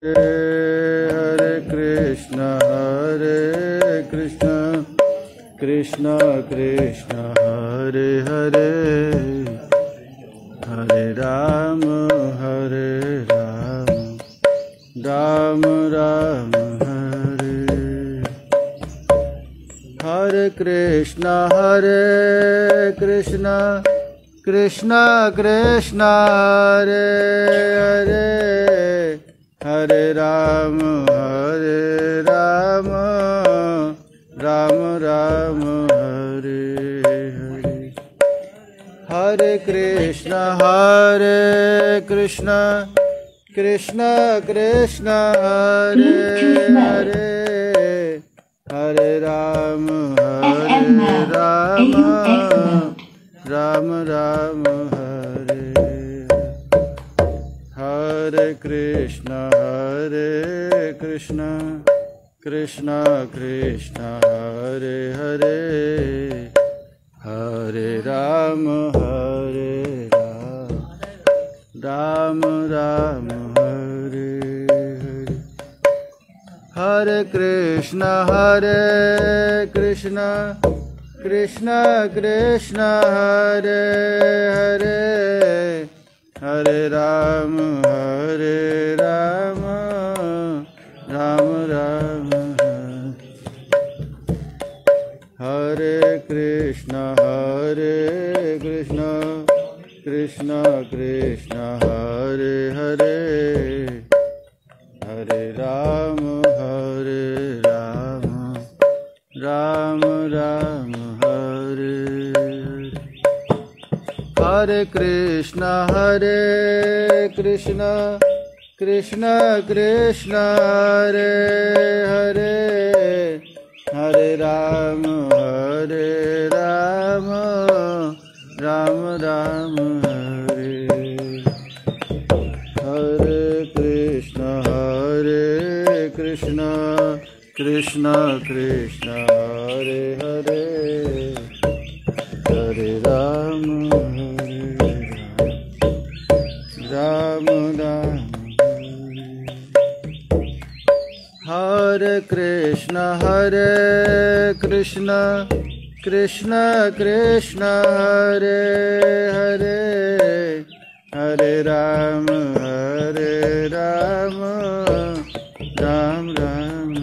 हरे कृष्ण कृष्ण कृष्ण हरे हरे, हरे राम राम राम हरे। हरे कृष्ण कृष्ण कृष्ण हरे हरे, हरे राम राम राम हरे हरे। हरे कृष्ण कृष्ण कृष्ण हरे हरे, हरे राम राम राम हरे। हरे कृष्ण कृष्ण कृष्ण हरे हरे, हरे राम राम राम हरे हरे। हरे कृष्ण कृष्ण कृष्ण हरे हरे, हरे राम राम राम हरे। हरे कृष्ण कृष्ण कृष्ण हरे हरे, हरे राम राम राम हरे हरे। हरे कृष्ण कृष्ण कृष्ण हरे हरे, हरे राम राम राम हरे। हरे कृष्ण कृष्ण कृष्ण हरे हरे, हरे राम राम हरे। कृष्ण कृष्ण कृष्ण हरे हरे, हरे राम राम राम।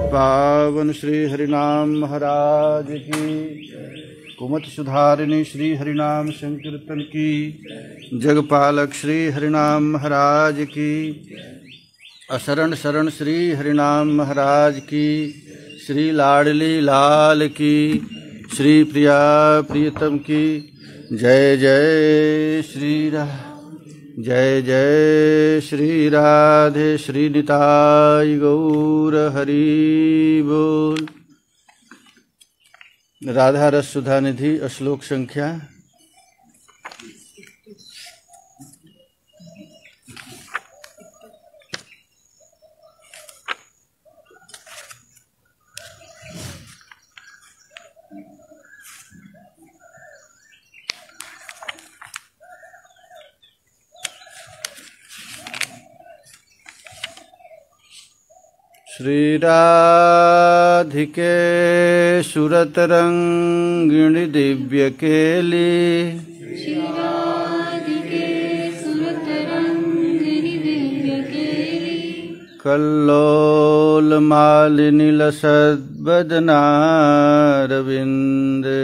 पावन श्री हरिनाम महाराज की, कुमति सुधारिणी श्री हरिनाम संकीर्तन की, जगपालक श्री हरिनाम महाराज की, अशरण शरण श्री हरिनाम महाराज की, श्री लाडली लाल की, श्री प्रिया प्रियतम की। जय जय श्री राधे श्री निताई गौर हरि बोल। राधा रस सुधा निधि श्लोक संख्या श्री राधिके सुरतरंगिणी दिव्य केली, कल्लोल मालिनी लसद्वदनारविन्दे,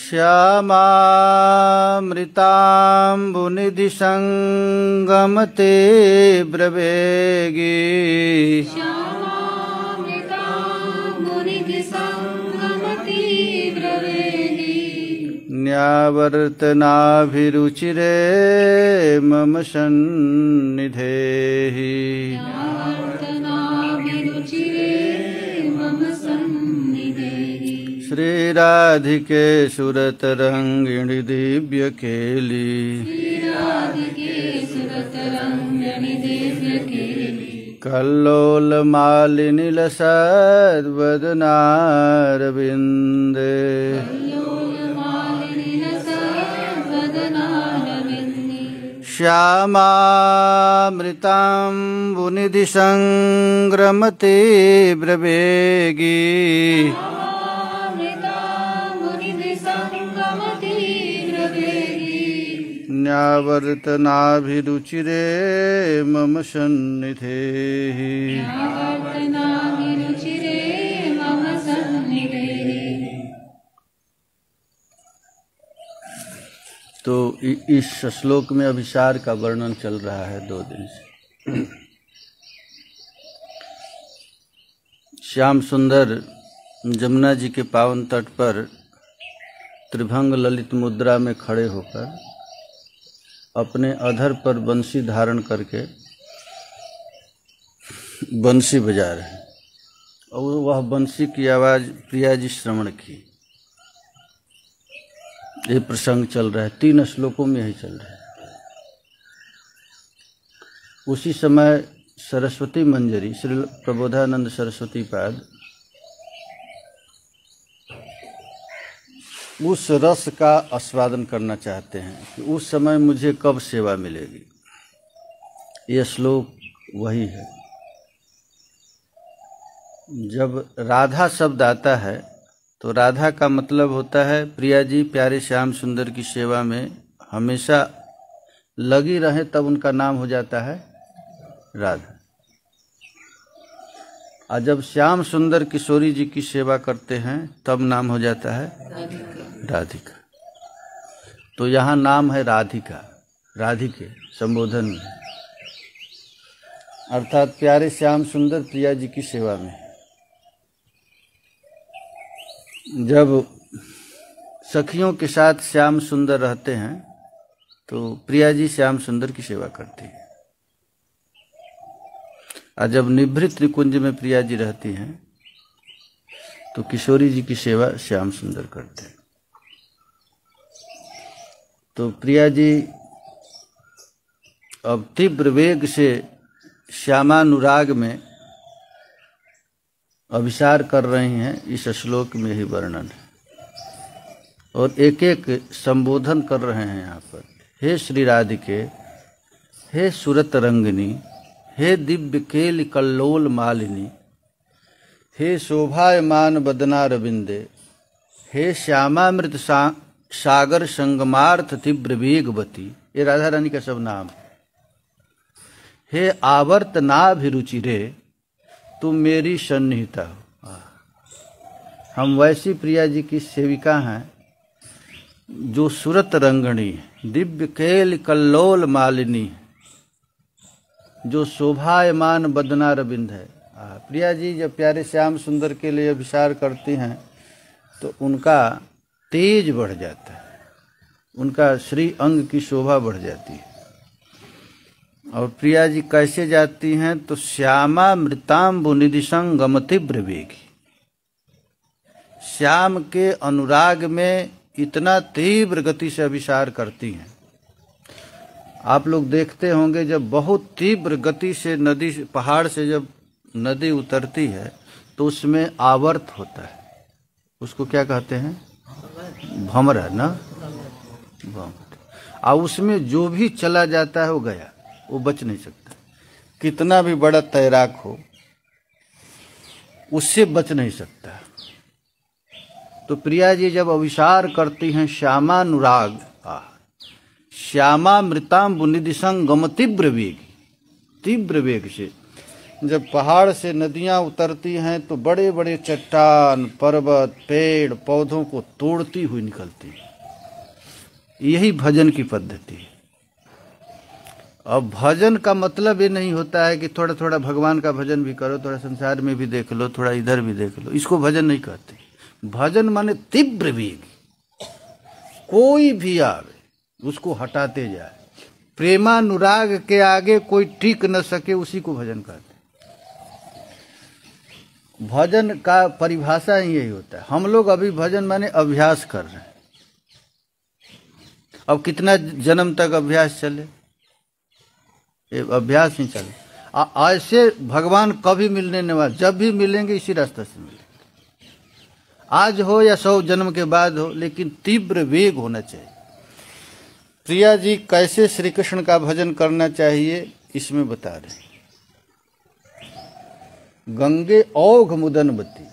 श्यामामृताम्बुनिधि संगमते ब्रवेगी, न्यावर्तनाभिरुचिरे मम सन्निधेहि, श्री राधिके सुरतरंगिणी दिव्य केली, कल्लोल मालिनी लसद्वदनारविन्दे, श्यामामृताम्बुनिधि संग्रमते ब्रवेगी न्यावर्तनाभिरुचिरे मम सन्निधेः। तो इस श्लोक में अभिसार का वर्णन चल रहा है 2 दिन से। श्याम सुंदर जमुना जी के पावन तट पर त्रिभंग ललित मुद्रा में खड़े होकर अपने अधर पर बंसी धारण करके बंसी बजा रहे हैं और वह बंसी की आवाज़ प्रिया जी श्रवण की। ये प्रसंग चल रहा है, 3 श्लोकों में यही चल रहा है। उसी समय सरस्वती मंजरी श्री प्रबोधानंद सरस्वती पाद उस रस का आस्वादन करना चाहते हैं कि उस समय मुझे कब सेवा मिलेगी। यह श्लोक वही है। जब राधा शब्द आता है तो राधा का मतलब होता है प्रिया जी प्यारे श्याम सुंदर की सेवा में हमेशा लगी रहें, तब उनका नाम हो जाता है राधा। और जब श्याम सुंदर किशोरी जी की सेवा करते हैं तब नाम हो जाता है राधिका। तो यहाँ नाम है राधिका, राधिके संबोधन में, अर्थात प्यारे श्याम सुंदर प्रिया जी की सेवा में। जब सखियों के साथ श्याम सुंदर रहते हैं तो प्रिया जी श्याम सुंदर की सेवा करती है, और जब निभृत निकुंज में प्रिया जी रहती हैं तो किशोरी जी की सेवा श्याम सुंदर करते हैं। तो प्रिया जी अब तीव्र वेग से श्यामानुराग में अभिसार कर रही हैं, इस श्लोक में ही वर्णन है। और एक एक संबोधन कर रहे हैं यहाँ पर। हे श्री राधिके, हे सुरत रंगिनी, हे दिव्य केल कल्लोल मालिनी, हे शोभायमान बदना रविंदे, हे श्यामामृत सागर संगमार्थ तीव्र वेगवती। ये राधा रानी का सब नाम है। हे आवर्त नाभिरुचिरे, तुम मेरी सन्निहिता हो। हम वैसी प्रिया जी की सेविका हैं जो सुरत रंगणी, दिव्य केल कल्लोल मालिनी, जो शोभायमान बदना रविंद है। प्रिया जी जब प्यारे श्याम सुंदर के लिए अभिसार करती हैं तो उनका तेज बढ़ जाता है, उनका श्री अंग की शोभा बढ़ जाती है। और प्रिया जी कैसे जाती हैं तो श्यामा मृताम्बु निधि संगमति ब्रवेगी। श्याम के अनुराग में इतना तीव्र गति से अभिसार करती हैं। आप लोग देखते होंगे जब बहुत तीव्र गति से नदी, पहाड़ से जब नदी उतरती है तो उसमें आवर्त होता है। उसको क्या कहते हैं? भंवरा ना, भंवरा। और उसमें जो भी चला जाता है वो गया, वो बच नहीं सकता। कितना भी बड़ा तैराक हो उससे बच नहीं सकता। तो प्रिया जी जब अभिसार करती हैं श्यामानुराग, श्यामा मृताम्बु निधि संगम तीव्र वेग, तीव्र वेग से जब पहाड़ से नदियां उतरती हैं तो बड़े बड़े चट्टान, पर्वत, पेड़ पौधों को तोड़ती हुई निकलती है। यही भजन की पद्धति है। अब भजन का मतलब ये नहीं होता है कि थोड़ा थोड़ा भगवान का भजन भी करो, थोड़ा संसार में भी देख लो, थोड़ा इधर भी देख लो। इसको भजन नहीं कहते। भजन माने तीव्र वेग, कोई भी आवे उसको हटाते जाए। प्रेमानुराग के आगे कोई टिक न सके, उसी को भजन कहते। भजन का परिभाषा ही यही होता है। हम लोग अभी भजन माने अभ्यास कर रहे हैं। अब कितना जन्म तक अभ्यास चले? अभ्यास ही चले। ऐसे भगवान कभी मिलने नहीं वाले, जब भी मिलेंगे इसी रास्ते से मिलेंगे। आज हो या 100 जन्म के बाद हो, लेकिन तीव्र वेग होना चाहिए। प्रिया जी कैसे श्री कृष्ण का भजन करना चाहिए इसमें बता रहे। गंगे औघ मुदनवती,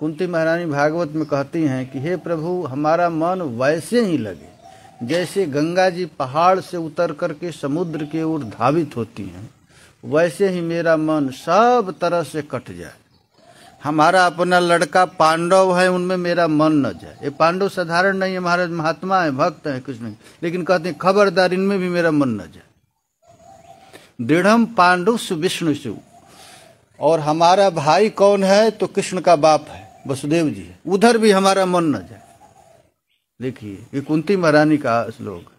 कुंती महारानी भागवत में कहती हैं कि हे प्रभु, हमारा मन वैसे ही लगे जैसे गंगा जी पहाड़ से उतर करके समुद्र की ओर धावित होती हैं, वैसे ही मेरा मन सब तरह से कट जाए। हमारा अपना लड़का पांडव है, उनमें मेरा मन न जाए। ये पांडव साधारण नहीं है महाराज, महात्मा है, भक्त है कृष्ण, लेकिन कहते हैं खबरदार इनमें भी मेरा मन न जाए। दृढ़म पांडुस विष्णुषु, और हमारा भाई कौन है तो कृष्ण का बाप है, वसुदेव जी है, उधर भी हमारा मन न जाए। देखिए ये कुंती महारानी का श्लोक।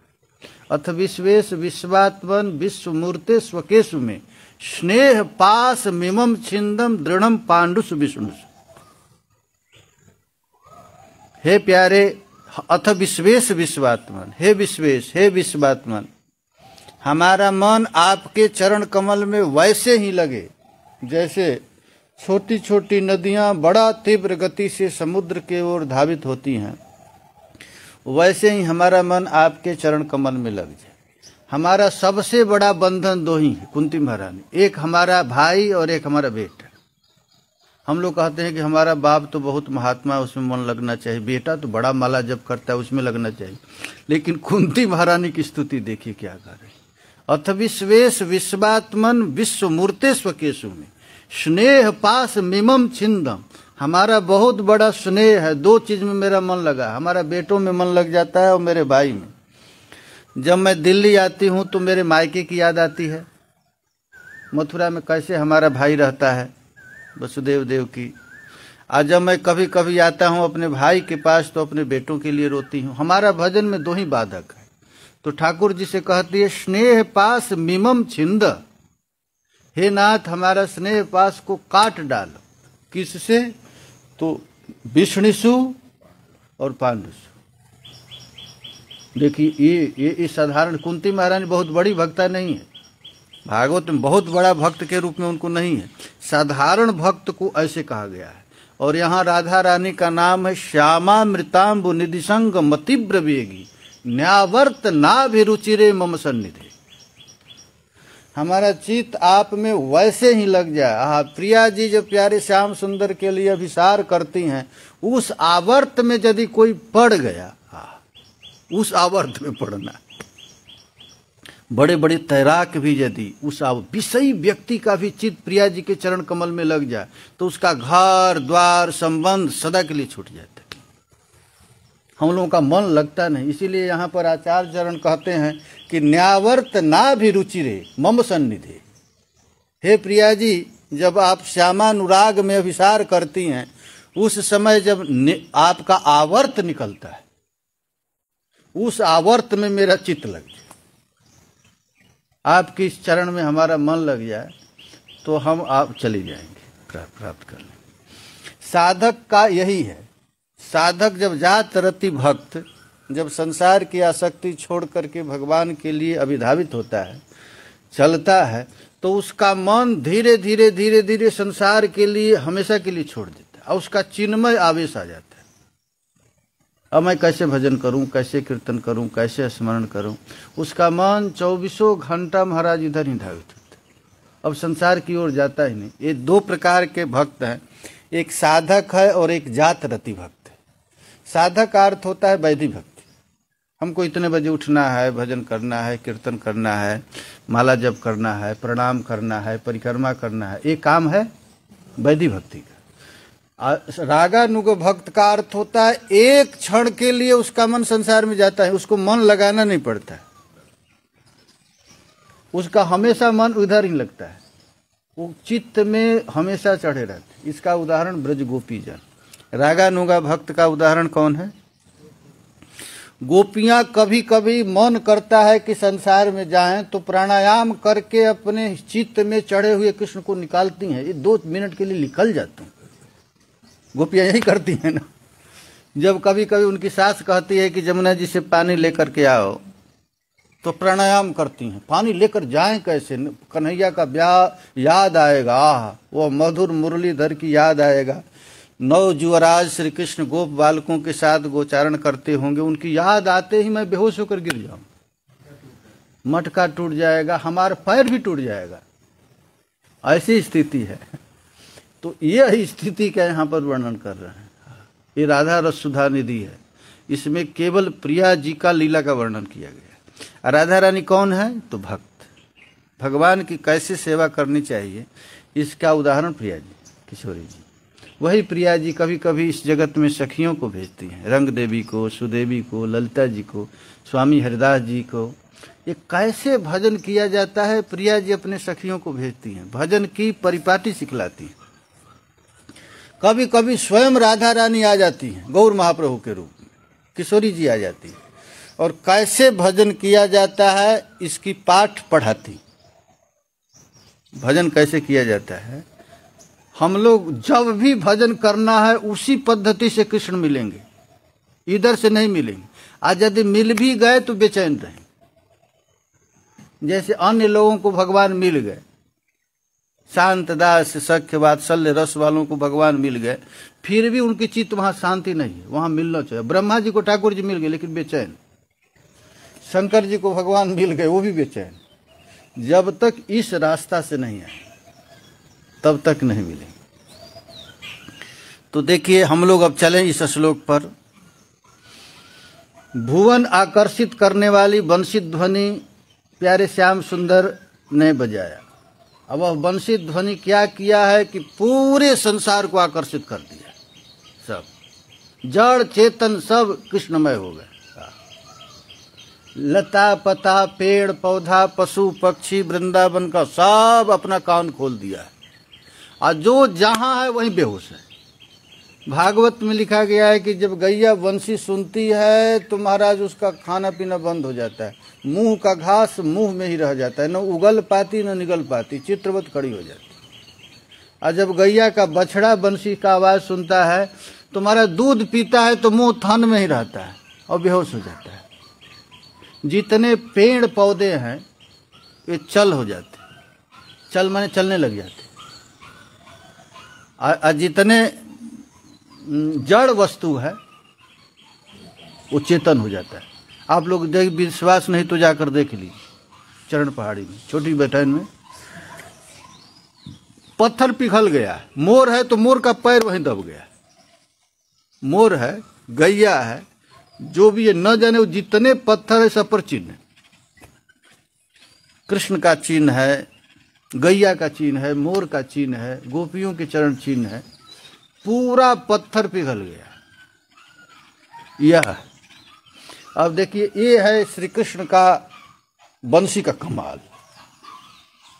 अथ विश्वेश विश्वात्मन विश्वमूर्ते स्वकेशु में स्नेह पास मिमम छिंदम दृढ़म पांडुस विष्णुस। हे प्यारे, अथ विश्वेश विश्वात्मन, हे विश्वेश, हे विश्वात्मन, हमारा मन आपके चरण कमल में वैसे ही लगे जैसे छोटी छोटी नदियां बड़ा तीव्र गति से समुद्र की ओर धावित होती हैं, वैसे ही हमारा मन आपके चरण कमल में लग जाए। हमारा सबसे बड़ा बंधन दो ही है कुंती महारानी, एक हमारा भाई और एक हमारा बेटा। हम लोग कहते हैं कि हमारा बाप तो बहुत महात्मा है, उसमें मन लगना चाहिए, बेटा तो बड़ा माला जप करता है, उसमें लगना चाहिए। लेकिन कुंती महारानी की स्तुति देखिए क्या कर रही। अथ विश्वेश विश्वात्मन विश्वमूर्ते स्वकेशु में स्नेह पास मिमम छिंदम, हमारा बहुत बड़ा स्नेह है, दो चीज में मेरा मन लगा, हमारा बेटों में मन लग जाता है और मेरे भाई में। जब मैं दिल्ली आती हूँ तो मेरे मायके की याद आती है, मथुरा में कैसे हमारा भाई रहता है वसुदेव देव की। आज जब मैं कभी कभी आता हूँ अपने भाई के पास तो अपने बेटों के लिए रोती हूँ। हमारा भजन में दो ही बाधक है। तो ठाकुर जी से कहती है स्नेह पास मिमम छिंद, हे नाथ हमारा स्नेह पास को काट डालो। किससे? तो विष्णुसु और पांडुसु। देखिए ये साधारण, कुंती महारानी बहुत बड़ी भक्ता नहीं है, भागवत में बहुत बड़ा भक्त के रूप में उनको नहीं है, साधारण भक्त को ऐसे कहा गया है। और यहाँ राधा रानी का नाम है श्यामामृतांबु निधिसंग मतिव्र वेगी न्यावर्त नाभिरुचिरे मम सन्निधि। हमारा चित्त आप में वैसे ही लग जाए। प्रिया जी जो प्यारे श्याम सुंदर के लिए अभिसार करती हैं, उस आवर्त में यदि कोई पड़ गया, उस आवर्त में पड़ना, बड़े बड़े तैराक भी यदि उस विषयी व्यक्ति का भी चित्त प्रिया जी के चरण कमल में लग जाए तो उसका घर द्वार संबंध सदा के लिए छूट जाता है। हम लोगों का मन लगता नहीं। इसीलिए यहाँ पर आचार्य चरण कहते हैं कि न्यावर्त ना भी रुचिरे मम सन्निधि। हे प्रिया जी, जब आप श्यामानुराग में अभिसार करती हैं, उस समय जब आपका आवर्त निकलता है, उस आवर्त में मेरा चित्त लग जाए, आपके इस चरण में हमारा मन लग जाए तो हम आप चले जाएंगे प्राप्त करने। साधक का यही है। साधक जब जात रति भक्त, जब संसार की आसक्ति छोड़ करके भगवान के लिए अभिधावित होता है, चलता है, तो उसका मन धीरे धीरे धीरे धीरे संसार के लिए हमेशा के लिए छोड़ देता है और उसका चिन्मय आवेश आ जाता है। अब मैं कैसे भजन करूं, कैसे कीर्तन करूं, कैसे स्मरण करूं, उसका मन 24 घंटा महाराज इधर ही धावित होता है, अब संसार की ओर जाता ही नहीं। ये दो प्रकार के भक्त हैं, एक साधक है और एक जात रति भक्त है। साधक का अर्थ होता है वैधि भक्ति, हमको इतने बजे उठना है, भजन करना है, कीर्तन करना है, माला जप करना है, प्रणाम करना है, परिक्रमा करना है, ये काम है वैधि भक्ति का। रागानुग भक्त का अर्थ होता है एक क्षण के लिए उसका मन संसार में जाता है, उसको मन लगाना नहीं पड़ता है, उसका हमेशा मन उधर ही लगता है, वो चित्त में हमेशा चढ़े रहते। इसका उदाहरण ब्रज गोपी जन। रागानुगा भक्त का उदाहरण कौन है? गोपियां कभी कभी मन करता है कि संसार में जाएं तो प्राणायाम करके अपने चित्त में चढ़े हुए कृष्ण को निकालती हैं, ये 2 मिनट के लिए निकल जाते हैं। गोपियां यही करती हैं ना। जब कभी कभी उनकी सास कहती है कि जमुना जी से पानी लेकर के आओ, तो प्राणायाम करती हैं। पानी लेकर जाएं कैसे? कन्हैया का ब्याह याद आएगा, वो मधुर मुरलीधर की याद आएगा, नौ जुवराज श्री कृष्ण गोप बालकों के साथ गोचारण करते होंगे, उनकी याद आते ही मैं बेहोश होकर गिर जाऊं। मटका टूट जाएगा, हमारा पैर भी टूट जाएगा, ऐसी स्थिति है। तो यह स्थिति का यहाँ पर वर्णन कर रहे हैं। ये राधा रस सुधा निधि है, इसमें केवल प्रिया जी का लीला का वर्णन किया गया। राधा रानी कौन है? तो भक्त। भगवान की कैसे सेवा करनी चाहिए इसका उदाहरण प्रिया जी, किशोरी जी। वही प्रिया जी कभी कभी इस जगत में सखियों को भेजती हैं, रंग देवी को, सुदेवी को, ललिता जी को, स्वामी हरिदास जी को। ये कैसे भजन किया जाता है प्रिया जी अपने सखियों को भेजती हैं, भजन की परिपाटी सिखलाती हैं। कभी कभी स्वयं राधा रानी आ जाती हैं गौर महाप्रभु के रूप में, किशोरी जी आ जाती हैं और कैसे भजन किया जाता है इसकी पाठ पढ़ाती। भजन कैसे किया जाता है, हम लोग जब भी भजन करना है उसी पद्धति से कृष्ण मिलेंगे, इधर से नहीं मिलेंगे। आज यदि मिल भी गए तो बेचैन रहेंगे। जैसे अन्य लोगों को भगवान मिल गए, शांत दास सख्य वात्सल्य रस वालों को भगवान मिल गए, फिर भी उनकी चित्त वहां शांति नहीं है, वहां मिलना चाहिए। ब्रह्मा जी को ठाकुर जी मिल गए लेकिन बेचैन, शंकर जी को भगवान मिल गए वो भी बेचैन। जब तक इस रास्ता से नहीं आए तब तक नहीं मिलेंगे। तो देखिए हम लोग अब चलें इस श्लोक पर। भुवन आकर्षित करने वाली बंसी ध्वनि प्यारे श्याम सुंदर ने बजाया। अब वह बंसी ध्वनि क्या किया है कि पूरे संसार को आकर्षित कर दिया। सब जड़ चेतन सब कृष्णमय हो गए। लता पता पेड़ पौधा पशु पक्षी वृंदावन का सब अपना कान खोल दिया है और जो जहां है वहीं बेहोश है। भागवत में लिखा गया है कि जब गैया बंसी सुनती है तो महाराज उसका खाना पीना बंद हो जाता है, मुंह का घास मुंह में ही रह जाता है, न उगल पाती न निगल पाती, चित्रवत खड़ी हो जाती। और जब गैया का बछड़ा बंसी का आवाज सुनता है तो महाराज दूध पीता है तो मुंह थन में ही रहता है और बेहोश हो जाता है। जितने पेड़ पौधे हैं ये चल हो जाते, चल माने चलने लग जाते, और जितने जड़ वस्तु है वो चेतन हो जाता है। आप लोग देख, विश्वास नहीं तो जाकर देख लीजिए, चरण पहाड़ी में छोटी बैठन में पत्थर पिघल गया, मोर है तो मोर का पैर वहीं दब गया। मोर है, गैया है, जो भी है न जाने वो जितने पत्थर है सब पर चिन्ह है। कृष्ण का चिन्ह है, गैया का चिन्ह है, मोर का चिन्ह है, गोपियों के चरण चिन्ह है, पूरा पत्थर पिघल गया। यह अब देखिए ये है श्री कृष्ण का बंसी का कमाल।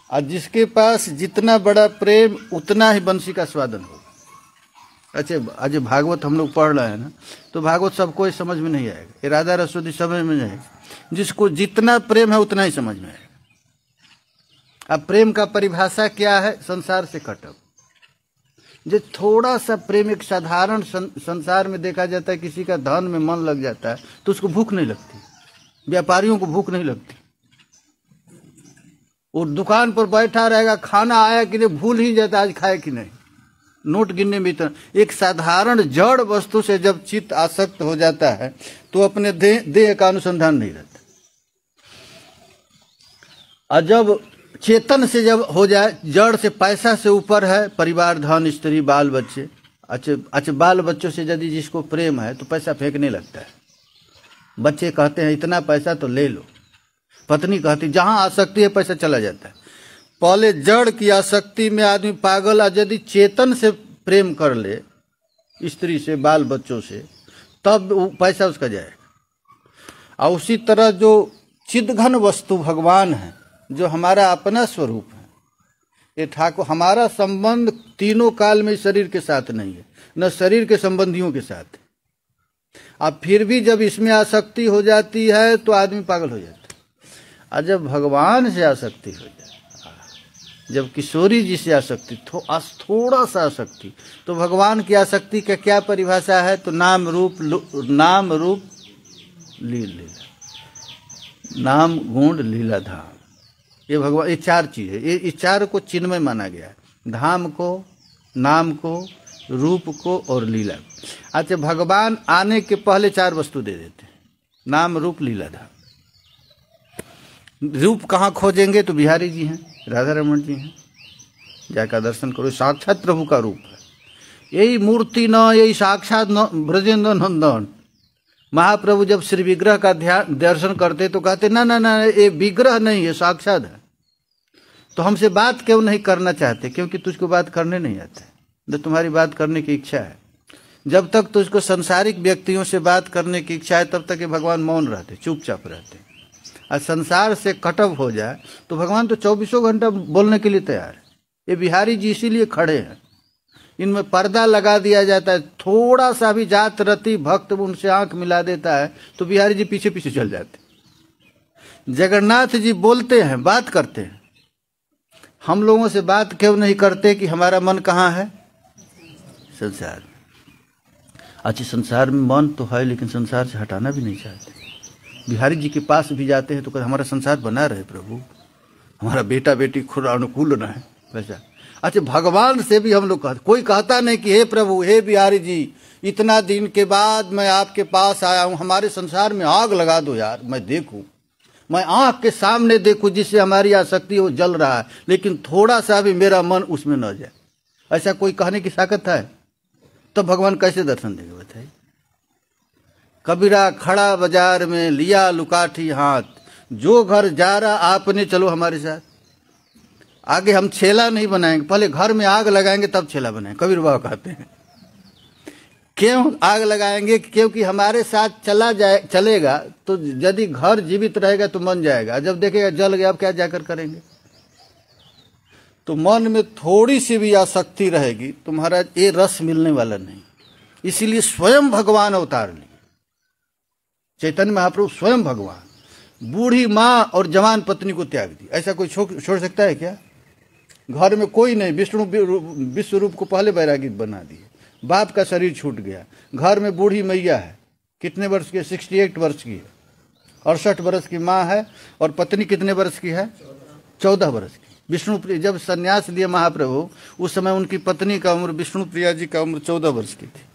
और जिसके पास जितना बड़ा प्रेम उतना ही बंसी का स्वादन होगा। अच्छा आज भागवत हम लोग पढ़ रहे हैं ना, तो भागवत सबको समझ में नहीं आएगा, ये राधा रसोदी समझ में नहीं आएगा। जिसको जितना प्रेम है उतना ही समझ में आएगा। अब प्रेम का परिभाषा क्या है? संसार से कटअप। जो थोड़ा सा प्रेम एक साधारण संसार में देखा जाता है, किसी का धन में मन लग जाता है तो उसको भूख नहीं लगती, व्यापारियों को भूख नहीं लगती। वो दुकान पर बैठा रहेगा, खाना आया कि नहीं भूल ही जाता आज खाए कि नहीं, नोट गिनने में इतना। एक साधारण जड़ वस्तु से जब चित्त आसक्त हो जाता है तो अपने देह का अनुसंधान नहीं रहता। और जब चेतन से जब हो जाए, जड़ से पैसा से ऊपर है परिवार, धन, स्त्री, बाल बच्चे। अच्छे बाल बच्चों से यदि जिसको प्रेम है तो पैसा फेंकने लगता है। बच्चे कहते हैं इतना पैसा तो ले लो, पत्नी कहती जहां आसक्ति है पैसा चला जाता है। पहले जड़ की आसक्ति में आदमी पागल, और यदि चेतन से प्रेम कर ले, स्त्री से, बाल बच्चों से, तब पैसा उसका जाएगा। और उसी तरह जो चिदघन वस्तु भगवान है, जो हमारा अपना स्वरूप है, ये ठाकुर, हमारा संबंध तीनों काल में शरीर के साथ नहीं है, न शरीर के संबंधियों के साथ। अब फिर भी जब इसमें आसक्ति हो जाती है तो आदमी पागल हो जाता है। और जब भगवान से आसक्ति हो जाए, जब किशोरी जी से आसक्ति, थोड़ा सा आसक्ति, तो भगवान की आसक्ति का क्या परिभाषा है? तो नाम रूप लीला, नाम गुण लीला धाम। ये भगवान, ये चार चीज है, ये चार को चिन्मय माना गया है, धाम को, नाम को, रूप को और लीला को। अच्छा, भगवान आने के पहले चार वस्तु दे देते हैं, नाम रूप लीला धाम। रूप कहाँ खोजेंगे? तो बिहारी जी हैं, राधा रमन जी हैं, जाकर दर्शन करो, साक्षात प्रभु का रूप है। यही मूर्ति न, यही साक्षात न ब्रजेंद्र नंदन। महाप्रभु जब श्री विग्रह का ध्यान दर्शन करते तो कहते ना ना ना, ये विग्रह नहीं है, साक्षात है। तो हमसे बात क्यों नहीं करना चाहते? क्योंकि तुझको बात करने नहीं आते। जब तुम्हारी बात करने की इच्छा है, जब तक तुझको संसारिक व्यक्तियों से बात करने की इच्छा है, तब तक ये भगवान मौन रहते, चुपचाप रहते। और संसार से कटअप हो जाए तो भगवान तो 24 घंटा बोलने के लिए तैयार है। ये बिहारी जी इसीलिए खड़े हैं, इनमें पर्दा लगा दिया जाता है। थोड़ा सा भी जात रति भक्त उनसे आंख मिला देता है तो बिहारी जी पीछे पीछे चल जाते। जगन्नाथ जी बोलते हैं, बात करते हैं, हम लोगों से बात क्यों नहीं करते? कि हमारा मन कहाँ है? संसार में। अच्छा, संसार में मन तो है, लेकिन संसार से हटाना भी नहीं चाहते। बिहारी जी के पास भी जाते हैं तो कहते हमारा संसार बना रहे प्रभु, हमारा बेटा बेटी खुद अनुकूल न है, वैसा। अच्छा, भगवान से भी हम लोग कहते, कोई कहता नहीं कि हे प्रभु, हे बिहारी जी, इतना दिन के बाद मैं आपके पास आया हूं, हमारे संसार में आग लगा दो यार, मैं देखूं, मैं आंख के सामने देखूं, जिससे हमारी आसक्ति वो जल रहा है, लेकिन थोड़ा सा भी मेरा मन उसमें न जाए। ऐसा कोई कहने की ताकत है? तो भगवान कैसे दर्शन देंगे बताइए? कबीरा खड़ा बाजार में लिया लुकाठी हाथ, जो घर जा रहा आपने चलो हमारे साथ। आगे हम छेला नहीं बनाएंगे, पहले घर में आग लगाएंगे तब छेला बनाएंगे, कबीर बाबा कहते हैं। क्यों आग लगाएंगे? क्योंकि हमारे साथ चलेगा तो यदि घर जीवित रहेगा तो मन जाएगा, जब देखेगा जल गया अब क्या जाकर करेंगे। तो मन में थोड़ी सी भी आसक्ति रहेगी तो महाराज ये रस मिलने वाला नहीं। इसीलिए स्वयं भगवान अवतार लिए, चैतन्य महाप्रभु स्वयं भगवान बूढ़ी माँ और जवान पत्नी को त्याग दी। ऐसा कोई छोड़ सकता है क्या? घर में कोई नहीं, विश्व रूप को पहले बैरागी बना दिए, बाप का शरीर छूट गया, घर में बूढ़ी मैया है, कितने वर्ष की है? 68 वर्ष की है, 68 वर्ष की माँ है, और पत्नी कितने वर्ष की है? 14 वर्ष की। विष्णुप्रिया जब संन्यास लिए महाप्रभु, उस समय उनकी पत्नी का उम्र, विष्णुप्रिया जी का उम्र 14 वर्ष की थी।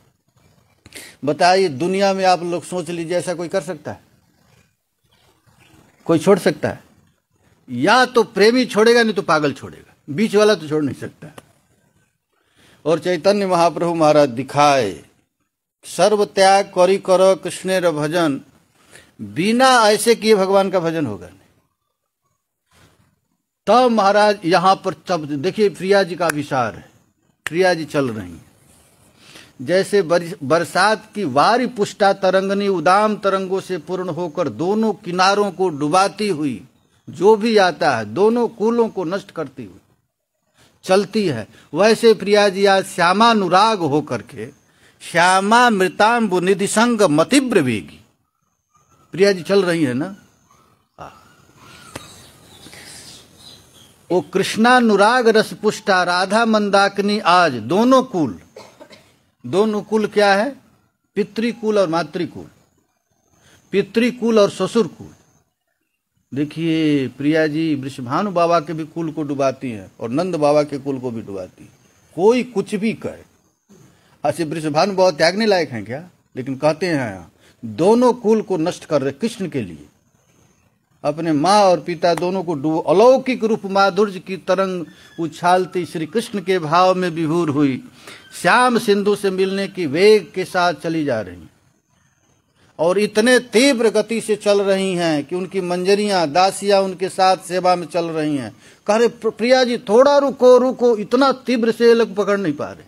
बताइए, दुनिया में आप लोग सोच लीजिए, ऐसा कोई कर सकता है? कोई छोड़ सकता है? या तो प्रेमी छोड़ेगा, नहीं तो पागल छोड़ेगा, बीच वाला तो छोड़ नहीं सकता। और चैतन्य महाप्रभु महाराज दिखाए, सर्व त्याग करी करो कृष्णेर भजन, बिना ऐसे किए भगवान का भजन होगा नहीं। तब महाराज यहां पर, तब देखिए प्रिया जी का विचार है, प्रिया जी चल रही हैं जैसे बरसात की वारी पुष्टा तरंगनी उदाम तरंगों से पूर्ण होकर दोनों किनारों को डुबाती हुई, जो भी आता है दोनों कूलों को नष्ट करती हुई चलती है, वैसे प्रिया जी आज श्यामानुराग होकर के श्यामा मृतांबु निधि संग मतिब्र वेगी प्रिया जी चल रही है ना। वो कृष्णानुराग रस पुष्टा राधा मंदाकिनी आज दोनों कुल क्या है? पितृकुल और मातृकुल, पितृकुल और ससुरकुल। देखिए प्रिया जी वृषभानु बाबा के भी कुल को डुबाती हैं और नंद बाबा के कुल को भी डुबाती है। कोई कुछ भी कहे, ऐसे वृषभानु बाबा त्यागने लायक हैं क्या? लेकिन कहते हैं दोनों कुल को नष्ट कर रहे कृष्ण के लिए, अपने माँ और पिता दोनों को डूब, अलौकिक रूप माधुर्य की तरंग उछालती श्री कृष्ण के भाव में विभोर हुई, श्याम सिंधु से मिलने की वेग के साथ चली जा रही और इतने तीव्र गति से चल रही हैं कि उनकी मंजरियां दासियां उनके साथ सेवा में चल रही हैं। कह रहे प्रिया जी थोड़ा रुको, इतना तीव्र से लोग पकड़ नहीं पा रहे।